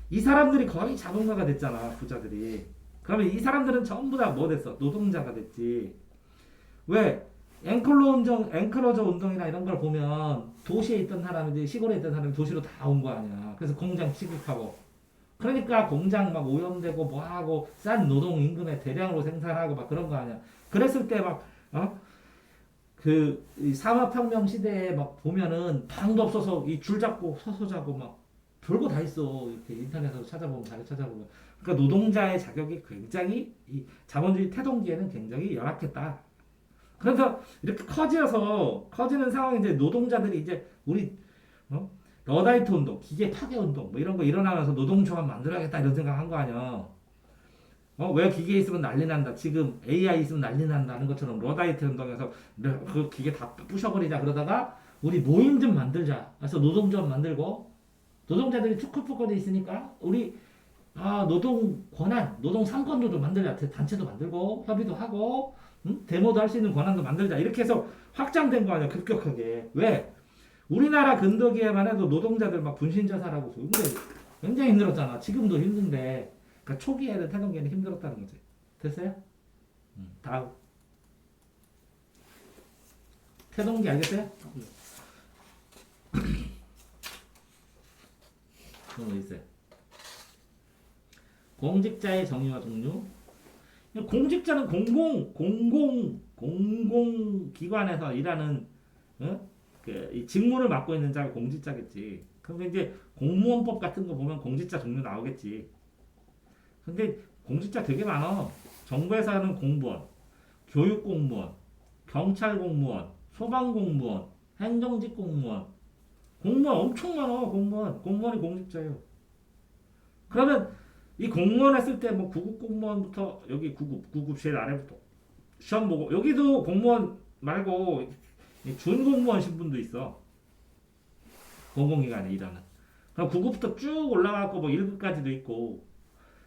이 사람들이 거의 자본가가 됐잖아 부자들이. 그러면 이 사람들은 전부 다 뭐 됐어? 노동자가 됐지. 왜? 앵클로저 운동이나 이런 걸 보면 도시에 있던 사람들이 시골에 있던 사람이 도시로 다 온 거 아니야. 그래서 공장 취급하고. 그러니까 공장 막 오염되고 뭐하고 싼 노동 임금에 대량으로 생산하고 막 그런 거 아니야. 그랬을 때 막 이 산업혁명 시대에 막 보면은 방도 없어서 이 줄 잡고 서서 자고 막 별거 다 있어. 이렇게 인터넷으로 찾아보면 자료 찾아보면. 그러니까 노동자의 자격이 굉장히 이 자본주의 태동기에는 굉장히 열악했다. 그래서 이렇게 커지는 상황이 이제 노동자들이 이제 우리 러다이트 운동, 기계 파괴 운동 뭐 이런 거 일어나면서 노동조합 만들어야겠다 이런 생각한 거 아니야. 왜 기계 있으면 난리 난다. 지금 AI 있으면 난리 난다는 것처럼 러다이트 운동에서 그 기계 다 부셔버리자 그러다가 우리 모임 좀 만들자. 그래서 노동조합 만들고 노동자들이 투쿠푸거리 있으니까 우리 노동 권한, 노동 상권도 만들자. 단체도 만들고 협의도 하고 데모도 할 수 있는 권한도 만들자. 이렇게 해서 확장된 거 아니야 급격하게. 왜? 우리나라 근더기에만 해도 노동자들 막 분신자살하고 굉장히 힘들었잖아. 지금도 힘든데. 그러니까 초기에는 태동기에는 힘들었다는 거지. 됐어요? 다음. 태동기 알겠어요? 그런 거 있어요. 공직자의 정의와 종류. 공직자는 공공기관에서 일하는 이 직무를 맡고 있는 자가 공직자겠지. 그럼 이제 공무원법 같은 거 보면 공직자 종류 나오겠지. 근데 공직자 되게 많아. 정부에서 하는 공무원, 교육공무원, 경찰공무원, 소방공무원, 행정직 공무원. 공무원 엄청 많아. 공무원이 공직자예요. 그러면 이 공무원 했을 때 뭐 구급 공무원부터 여기 구급 제일 아래부터 시험 보고 여기도 공무원 말고 준공무원 신분도 있어. 공공기관에 일하는. 그럼 9급부터 쭉 올라가고 뭐 1급까지도 있고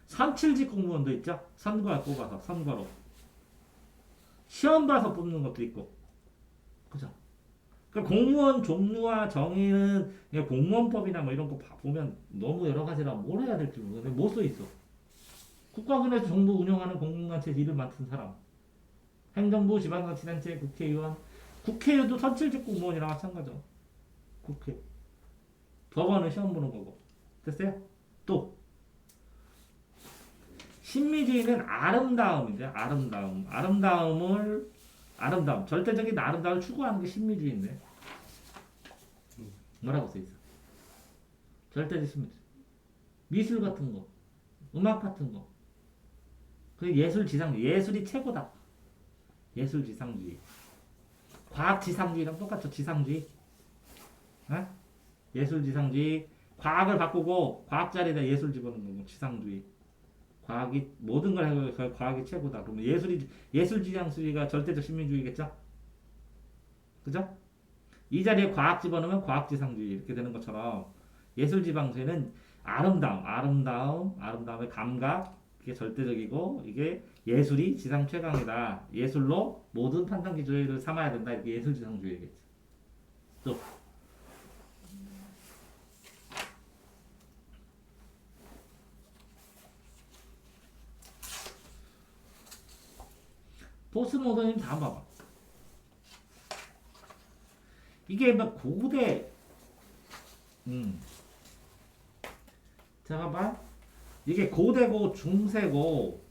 선칠직 공무원도 있죠. 선거에 뽑아서 선거로 시험 봐서 뽑는 것도 있고. 그죠? 그러니까 공무원 종류와 정의는 그냥 공무원법이나 뭐 이런 거 보면 너무 여러 가지라 뭘 해야 될지 모르겠는데 못 써 있어. 국가군에서 정부 운영하는 공공단체 일을 맡은 사람, 행정부, 지방자치단체, 국회의원, 국회의원도 선출직 공무원이랑 마찬가지죠. 국회. 법원은 시험 보는 거고. 됐어요? 또 신미주의는 아름다움인데 아름다움 절대적인 아름다움을 추구하는 게 신미주의인데 뭐라고 써 있어? 절대적 신미주의. 미술 같은 거, 음악 같은 거. 그 예술이 최고다. 예술지상주의. 과학지상주의랑 똑같죠. 지상주의. 예술지상주의. 과학을 바꾸고 과학자리에다 예술 집어넣는 거고 지상주의. 과학이 모든 걸 해서 과학이 최고다. 그러면 예술지상주의가 절대적 신민주의겠죠? 그죠? 이 자리에 과학 집어넣으면 과학지상주의 이렇게 되는 것처럼 예술지방주의는 아름다움의 감각 이게 절대적이고 이게 예술이 지상 최강이다. 예술로 모든 판단 기준을 삼아야 된다. 이게 예술지상주의겠죠. 또 포스트모더니즘 다 봐봐. 이게 막 고대 음. 자, 봐봐. 이게 고대고, 중세고,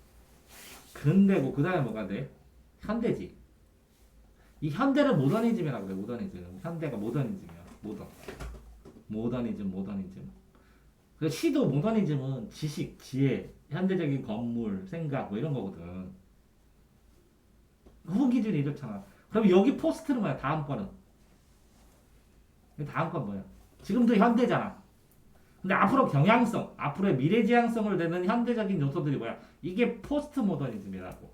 근대고, 그 다음에 뭐가 돼? 현대지. 이 현대를 모더니즘이라고 그래, 모더니즘. 현대가 모더니즘이야. 모더니즘. 그 시도 모더니즘은 지식, 지혜, 현대적인 건물, 생각, 뭐 이런 거거든. 후분 기준이 이렇잖아. 그럼 여기 포스트는 뭐야? 다음 거는. 다음 건 뭐야? 지금도 현대잖아. 근데 앞으로 경향성, 앞으로의 미래지향성을 내는 현대적인 요소들이 뭐야? 이게 포스트 모더니즘이라고.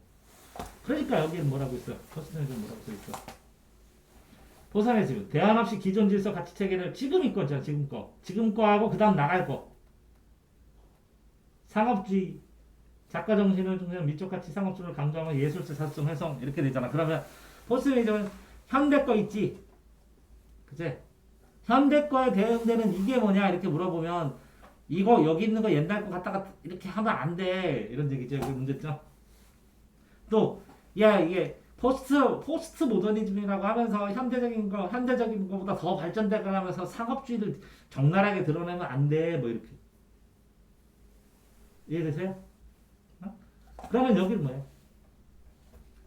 그러니까 여기는 뭐라고 있어? 포스트 모더니즘 뭐라고 써 있어? 보상의 지금 대안 없이 기존 질서 가치 체계를 지금 있거잖아. 지금 거하고 그 다음 나갈 거. 상업주의, 작가 정신을 중시하는 미적 가치 상업주의를 강조하면 예술적 사수성 회성 이렇게 되잖아. 그러면 포스트모더니즘은 현대 거 있지, 그치? 현대 거에 대응되는 이게 뭐냐 이렇게 물어보면 이거 여기 있는 거 옛날 거 갖다가 이렇게 하면 안 돼. 이런 얘기죠. 그 문제점. 또, 야, 이게 포스트 모더니즘이라고 하면서 현대적인 거보다 더 발전되고 하면서 상업주의를 적나라하게 드러내면 안 돼. 뭐 이렇게. 이해되세요? 어? 그러면 여기는 뭐예요?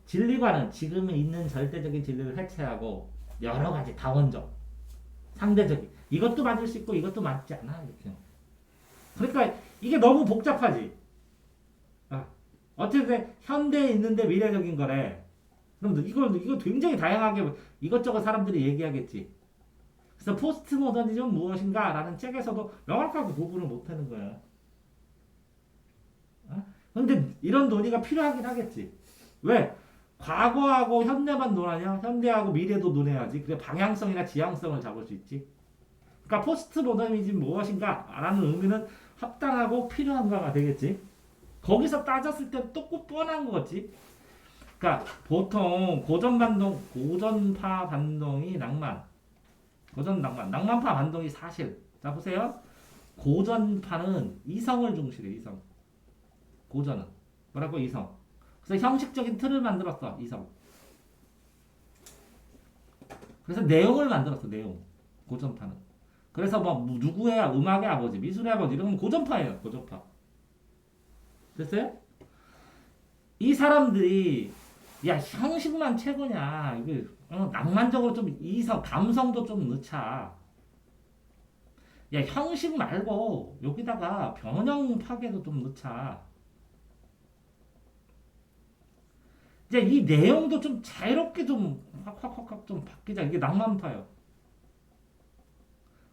진리관은 지금 있는 절대적인 진리를 해체하고 여러 가지 다원적, 상대적인 이것도 맞을 수 있고 이것도 맞지 않아. 이렇게. 그러니까 이게 너무 복잡하지. 아, 어쨌든 현대에 있는데 미래적인 거래. 그럼 이거 굉장히 다양하게 이것저것 사람들이 얘기하겠지. 그래서 포스트 모더니즘은 무엇인가라는 책에서도 명확하게 구분을 못하는 거야. 어? 근데 이런 논의가 필요하긴 하겠지. 왜? 과거하고 현대만 논하냐? 현대하고 미래도 논해야지. 그래 방향성이나 지향성을 잡을 수 있지. 그러니까 포스트 모더니즘 무엇인가라는 의미는 합당하고 필요한가가 되겠지. 거기서 따졌을 때 또 뻔한 거지. 그러니까 보통 고전파 반동이 낭만파 반동이 사실. 자 보세요. 고전파는 이성을 중시해. 이성. 고전은 뭐라고 이성. 그래서 형식적인 틀을 만들었어. 이성. 그래서 내용을 만들었어. 내용. 고전파는. 그래서 뭐 누구의 음악의 아버지, 미술의 아버지 이런 건 고전파예요. 고전파. 됐어요? 이 사람들이 야 형식만 최고냐 이게 낭만적으로 좀 이성 감성도 좀 넣자. 야 형식 말고 여기다가 변형 파괴도 좀 넣자. 이제 이 내용도 좀 자유롭게 좀 확확확 좀 바뀌자. 이게 낭만파예요.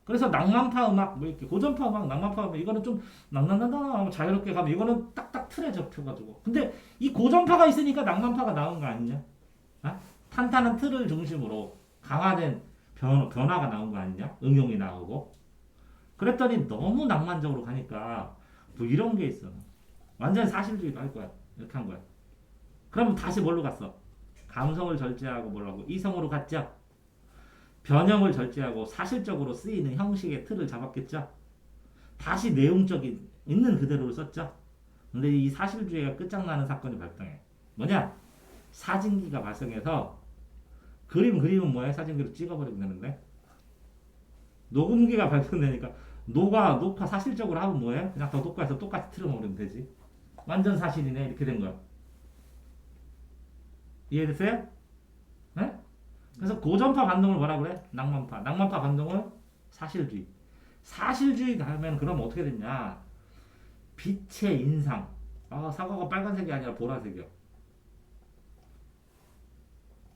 그래서 낭만파 음악 뭐 이렇게 고전파 음악 낭만파 음악 이거는 좀 낭낭낭낭 자유롭게 가면 이거는 딱딱 틀에 접혀가지고. 근데 이 고전파가 있으니까 낭만파가 나온 거 아니냐? 아? 탄탄한 틀을 중심으로 강화된 변화가 나온 거 아니냐? 응용이 나오고. 그랬더니 너무 낭만적으로 가니까 뭐 이런 게 있어. 완전 사실주의로 할 거야. 이렇게 한 거야. 그러면 다시 뭘로 갔어? 감성을 절제하고 뭐라고? 이성으로 갔죠? 변형을 절제하고 사실적으로 쓰이는 형식의 틀을 잡았겠죠? 다시 내용적인 있는 그대로를 썼죠? 근데 이 사실주의가 끝장나는 사건이 발생해. 뭐냐? 사진기가 발생해서 그림은 뭐야? 사진기로 찍어버리면 되는데 녹음기가 발생되니까 녹화 사실적으로 하면 뭐해? 그냥 더 녹화해서 똑같이 틀어놓으면 되지. 완전 사실이네 이렇게 된 거야. 이해됐어요? 네? 그래서 고전파 반동을 뭐라 그래? 낭만파 반동을 사실주의. 사실주의 가면 그럼 어떻게 됐냐? 빛의 인상. 아, 사과가 빨간색이 아니라 보라색이요.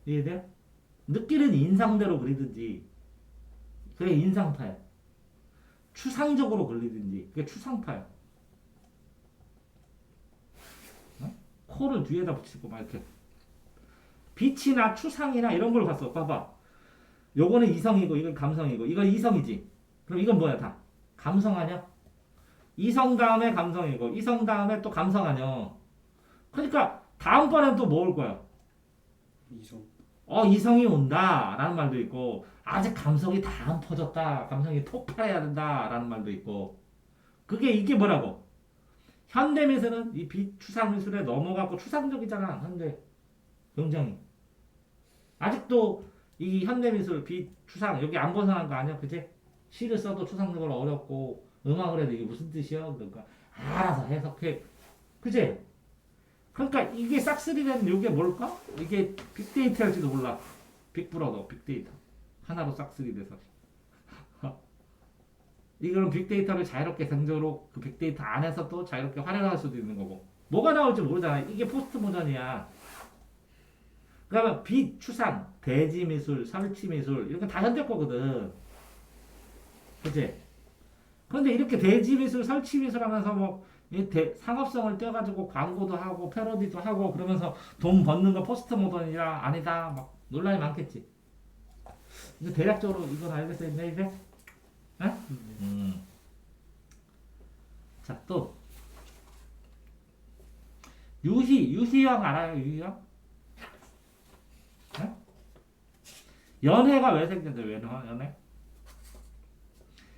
이해돼요? 느끼는 인상대로 그리든지 그게 인상파야. 추상적으로 그리든지 그게 추상파야. 어? 코를 뒤에다 붙이고 막 이렇게 빛이나 추상이나 이런 걸 봤어. 봐봐. 요거는 이성이고 이건 감성이고 이건 이성이지. 그럼 이건 뭐야 다? 감성 아니야? 이성 다음에 감성이고 이성 다음에 또 감성 아니야. 그러니까 다음번엔 또 뭐 올 거야? 이성. 이성이 온다 라는 말도 있고 아직 감성이 다 안 퍼졌다. 감성이 폭발해야 된다 라는 말도 있고 이게 뭐라고? 현대미술은 이 비추상미술에 넘어가고 추상적이잖아. 현대 굉장히 아직도 이 현대미술 비추상 여기 안 벗어난 거 아니야? 그지? 시를 써도 추상적으로 어렵고 음악을 해도 이게 무슨 뜻이야? 그러니까 알아서 해석해. 그지? 그러니까 이게 싹쓸이라는 이게 뭘까? 이게 빅데이터일지도 몰라. 빅브러더, 빅데이터. 하나로 싹쓸이 돼서. 이거는 빅데이터를 자유롭게 생적으로 그 빅데이터 안에서 또 자유롭게 활용할 수도 있는 거고. 뭐가 나올지 모르잖아. 이게 포스트 모던이야. 그러면 빛, 추상, 대지 미술, 설치 미술 이런 거 다 현대 거거든. 그치? 그런데 이렇게 대지 미술, 설치 미술 하면서 뭐 상업성을 떼가지고 광고도 하고 패러디도 하고 그러면서 돈 버는 거 포스트 모던이라 아니다. 막 논란이 많겠지. 이거 대략적으로 이건 알겠어요, 이제? 에? 네. 자, 또 유희왕 알아요? 유희왕? 에? 연애가 왜 생겼어요? 연애?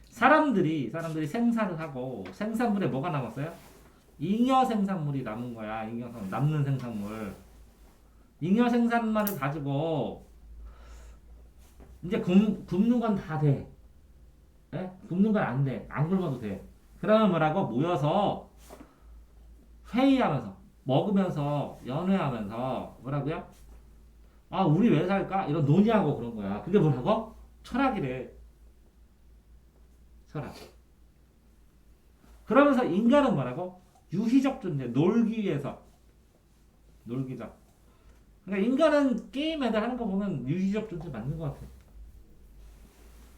사람들이 생산을 하고 생산물에 뭐가 남았어요? 잉여 생산물이 남은 거야. 남는 생산물. 잉여 생산물을 가지고 이제 굽는 건 다 돼. 예? 굽는 건 안 돼. 안 굶어도 돼. 그러면 뭐라고? 모여서 회의하면서 먹으면서 연회하면서 뭐라고요? 아, 우리 왜 살까? 이런 논의하고 그런 거야. 그게 뭐라고? 철학이래. 철학. 그러면서 인간은 뭐라고? 유희적 존재, 놀기 위해서. 놀기적. 그러니까 인간은 게임 애들 하는 거 보면 유희적 존재 맞는 것 같아.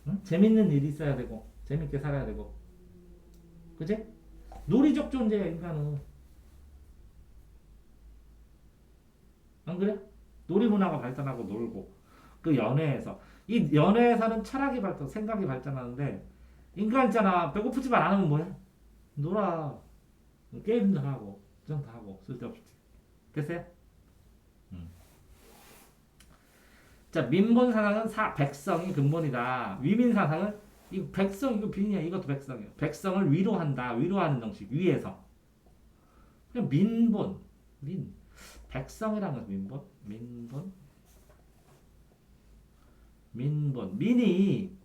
응? 재밌는 일이 있어야 되고, 재밌게 살아야 되고. 그치? 놀이적 존재야, 인간은. 안 그래? 놀이 문화가 발전하고 놀고. 그 연애에서. 이 연애에서는 철학이 발전, 생각이 발전하는데, 인간 있잖아. 배고프지만 않으면 뭐해? 놀아. 게임도 하고, 수정도 하고, 쓸데없이. 됐어요? 자, 민본 사상은 백성이 근본이다. 위민 사상은 이 백성 이거 빈이야. 이것도 백성이야. 백성을 위로한다. 위로하는 정식 위에서. 그냥 민본 백성이라는 것은 민본 민이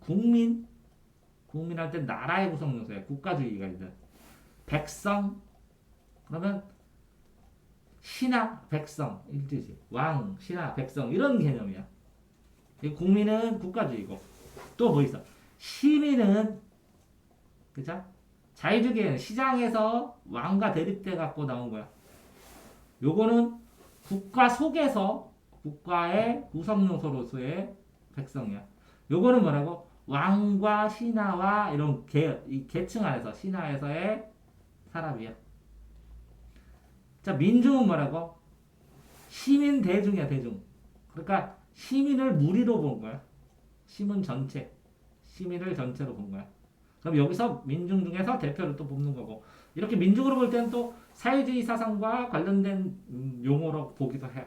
국민할 때 나라의 구성 요소야. 국가주의가 있는 백성 그러면 신하 백성 일제지 왕 신하 백성 이런 개념이야. 국민은 국가주의고 또 뭐 있어? 시민은 그죠? 자유주의는 시장에서 왕과 대립돼 갖고 나온 거야. 요거는 국가 속에서 국가의 구성 요소로서의 백성이야. 요거는 뭐라고? 왕과 신하와 이런 이 계층 안에서 신하에서의 사람이야. 자, 민중은 뭐라고? 시민 대중이야, 대중. 그러니까 시민을 무리로 본 거야. 시민을 전체로 본 거야. 그럼 여기서 민중 중에서 대표를 또 뽑는 거고. 이렇게 민중으로 볼 때는 또 사회주의 사상과 관련된 용어로 보기도 해.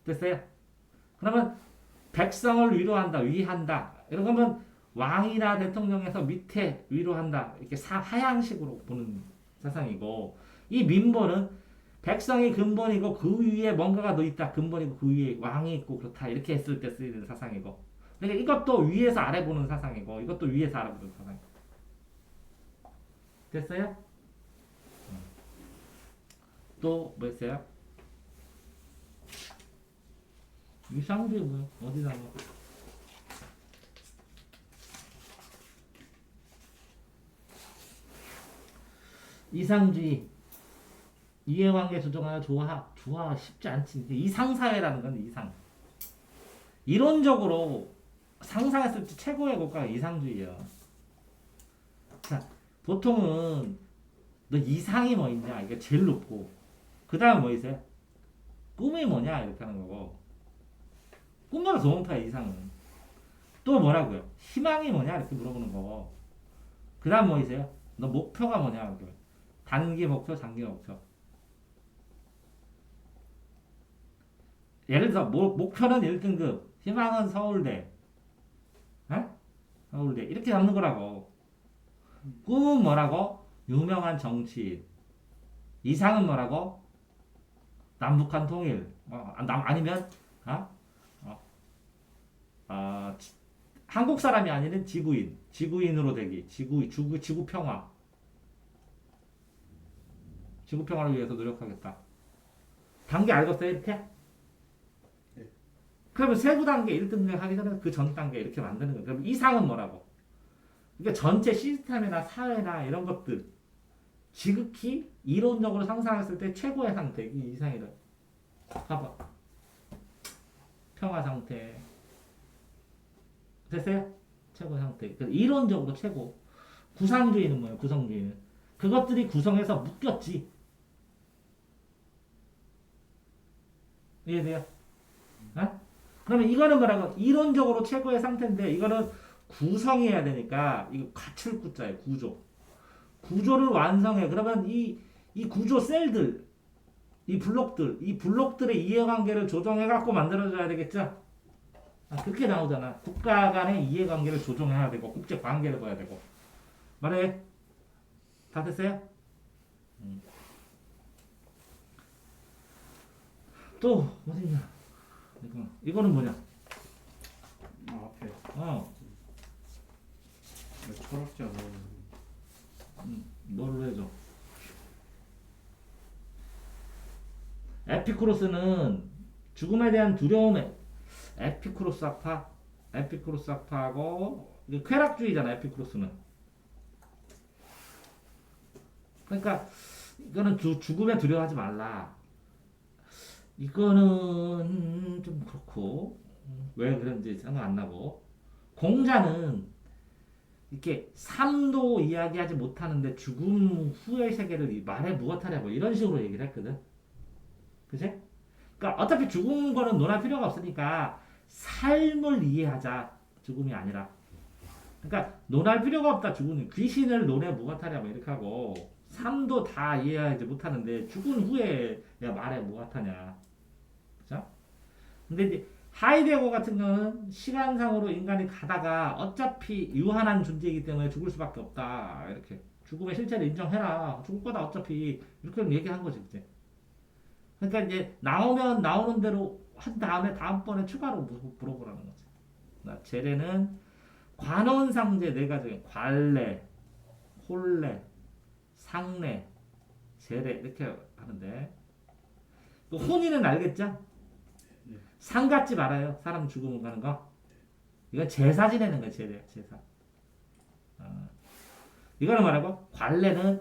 됐어요? 그러면 백성을 위로한다, 위한다. 이런 거면 왕이나 대통령에서 밑에 위로한다. 이렇게 하향식으로 보는 사상이고, 이 민보는 백성이 근본이고 그 위에 뭔가가 더 있다. 근본이고 그 위에 왕이 있고 그렇다. 이렇게 했을 때 쓰이는 사상이고. 그러니까 이것도 위에서 아래 보는 사상이고, 이것도 위에서 아래 보는 사상. 됐어요? 또 뭐 있어요? 이상주의 뭐야? 어디다 뭐? 이상주의 이해관계 조정하여 조화 쉽지 않지. 이상사회라는 건 이상. 이론적으로 상상했을 때 최고의 국가가 이상주의야. 자, 보통은 너 이상이 뭐 있냐 이게 제일 높고 그 다음 뭐 있어요? 꿈이 뭐냐 이렇게 하는 거고 꿈보다 더 높아요 이상은. 또 뭐라고요? 희망이 뭐냐 이렇게 물어보는 거고 그 다음 뭐 있어요? 너 목표가 뭐냐 이렇게. 단기 목표 장기 목표. 예를 들어 목표는 1등급 희망은 서울대 에? 서울대 이렇게 잡는 거라고. 꿈은 뭐라고? 유명한 정치인. 이상은 뭐라고? 남북한 통일. 아니면 한국 사람이 아니는 지구인으로 되기, 지구 평화, 지구 평화를 위해서 노력하겠다. 단계 알겠어요, 이렇게? 네. 그러면 세부 단계 1등 하기 전에 그 전 단계 이렇게 만드는 거예요. 그럼 이상은 뭐라고? 그러니까 전체 시스템이나 사회나 이런 것들 지극히 이론적으로 상상했을 때 최고의 상태, 이 이상이다. 봐봐. 평화 상태. 됐어요? 최고의 상태. 이론적으로 최고. 구상주의는 뭐예요? 구성주의는. 그것들이 구성해서 묶였지. 이해돼요? 어? 그러면 이거는 뭐라고? 이론적으로 최고의 상태인데 이거는 구성해야 되니까 이거 갖출 구자예요. 구조. 구조를 완성해. 그러면 이 구조 셀들, 이 블록들의 이해관계를 조정해갖고 만들어줘야 되겠죠? 그렇게 나오잖아. 국가 간의 이해관계를 조정해야 되고, 국제 관계를 봐야 되고. 말해. 다 됐어요? 또, 어딨냐? 이거는 뭐냐? 앞에 어, 철학자 뭐 뭘로 해줘? 에피쿠로스는 죽음에 대한 두려움에, 에피쿠로스 학파하고, 이게 쾌락주의잖아, 에피쿠로스는. 그러니까, 이거는 죽음에 두려워하지 말라. 이거는 좀 그렇고, 왜 그런지 생각 안 나고. 공자는 이렇게 삶도 이야기하지 못하는데 죽음 후의 세계를 말해 무엇하냐고 이런 식으로 얘기를 했거든. 그치? 그러니까 어차피 죽은 거는 논할 필요가 없으니까 삶을 이해하자. 죽음이 아니라. 그러니까 논할 필요가 없다. 죽은 귀신을 논해 무엇하냐 뭐 이렇게 하고 삶도 다 이해하지 못하는데 죽은 후에 내가 말해 무엇하냐. 그죠? 근데 이제 하이데거 같은 경우는 시간상으로 인간이 가다가 어차피 유한한 존재이기 때문에 죽을 수밖에 없다. 이렇게 죽음의 실체를 인정해라. 죽을 거다 어차피 이렇게 얘기한 거지, 그치? 그러니까 이제 나오면 나오는 대로 한 다음에 다음번에 추가로 물어보라는 거지. 제례는 관원상제 네 가지, 관례, 혼례, 상례, 제례 이렇게 하는데 그 혼인은 알겠죠? 상 갖지 말아요. 사람 죽으면 가는 거. 이건 제사 지내는 거야, 제사. 이거는 뭐라고? 관례는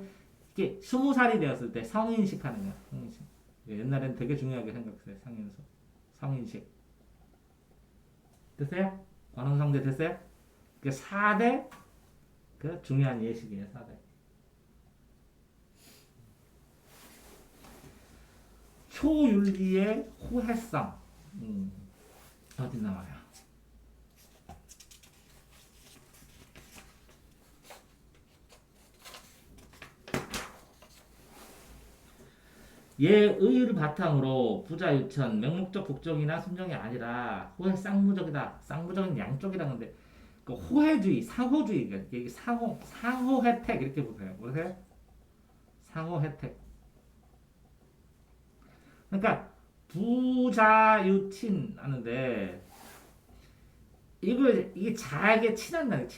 이게 20살이 되었을 때 성인식 하는 거야. 성인식. 옛날엔 되게 중요하게 생각했어요. 성인식. 됐어요? 관원상제 됐어요? 그 4대 그 중요한 예식이에요. 4대. 효윤리의 호혜성. 어디 나와요? 예의를 바탕으로 부자유천, 맹목적 복종이나 순종이 아니라 호혜 쌍무적이다. 쌍무적인 양쪽이라는 건데 그 호혜주의, 상호주의, 이게 상호 혜택 이렇게 보세요. 보세요. 상호 혜택. 그러니까 부자유친 하는데 이게 자에게 친한다는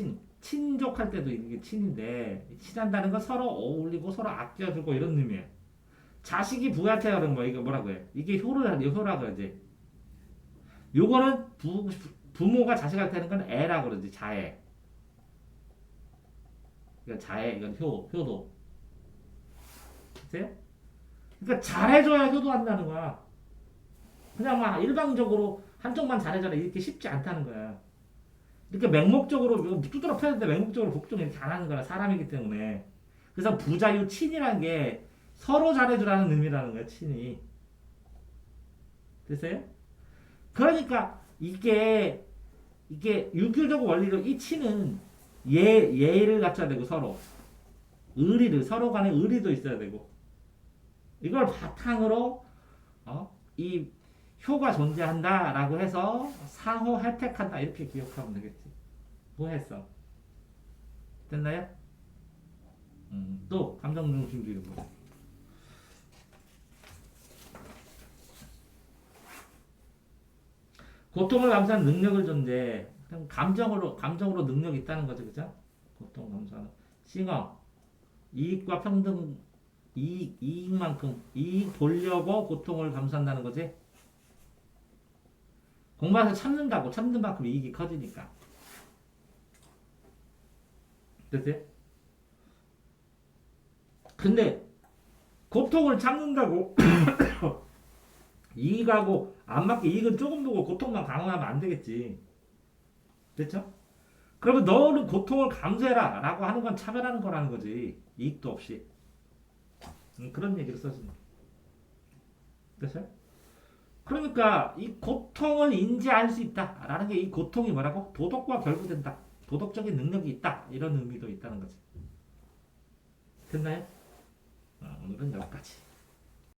친족할 때도 이게 친인데 친한다는 건 서로 어울리고 서로 아껴주고 이런 의미예요. 자식이 부한테 하는 거 이거 뭐라고 해? 이게 효라고 그러지. 요거는 부모가 자식한테 하는 건 애라고 그러지. 자애. 이건 자애, 이건 효도. 그치? 그러니까 잘해줘야 효도한다는 거야. 그냥 막 일방적으로 한쪽만 잘해줘라 이렇게 쉽지 않다는 거야. 이렇게 맹목적으로 이거 두드러 펴는데 맹목적으로 복종 이렇게 안 하는 거야. 사람이기 때문에. 그래서 부자유 친이란 게 서로 잘해주라는 의미라는 거야. 친이. 됐어요? 그러니까 이게 유교적 원리로 이 친은 예의를 갖춰야 되고 서로 서로 간에 의리도 있어야 되고 이걸 바탕으로 이 효가 존재한다라고 해서 상호 혜택한다 이렇게 기억하면 되겠지. 뭐했어? 됐나요? 또 감정 중심주의는 뭐? 고통을 감수한 능력을 존재. 그냥 감정으로 능력이 있다는 거죠, 그죠? 고통 감수하는 싱어 이익과 평등 이익만큼 이익 보려고 고통을 감수한다는 거지. 공부해서 참는다고 참는 만큼 이익이 커지니까. 됐지? 근데 고통을 참는다고 이익하고 안 맞게 이익은 조금 보고 고통만 강화하면 안 되겠지. 됐죠? 그러면 너는 고통을 감수해라 라고 하는 건 차별하는 거라는 거지. 이익도 없이. 그런 얘기를 써줍니다. 됐어요? 그러니까 이 고통을 인지할 수 있다라는 게 이 고통이 뭐라고? 도덕과 결부된다. 도덕적인 능력이 있다. 이런 의미도 있다는 거지. 됐나요? 오늘은 여기까지.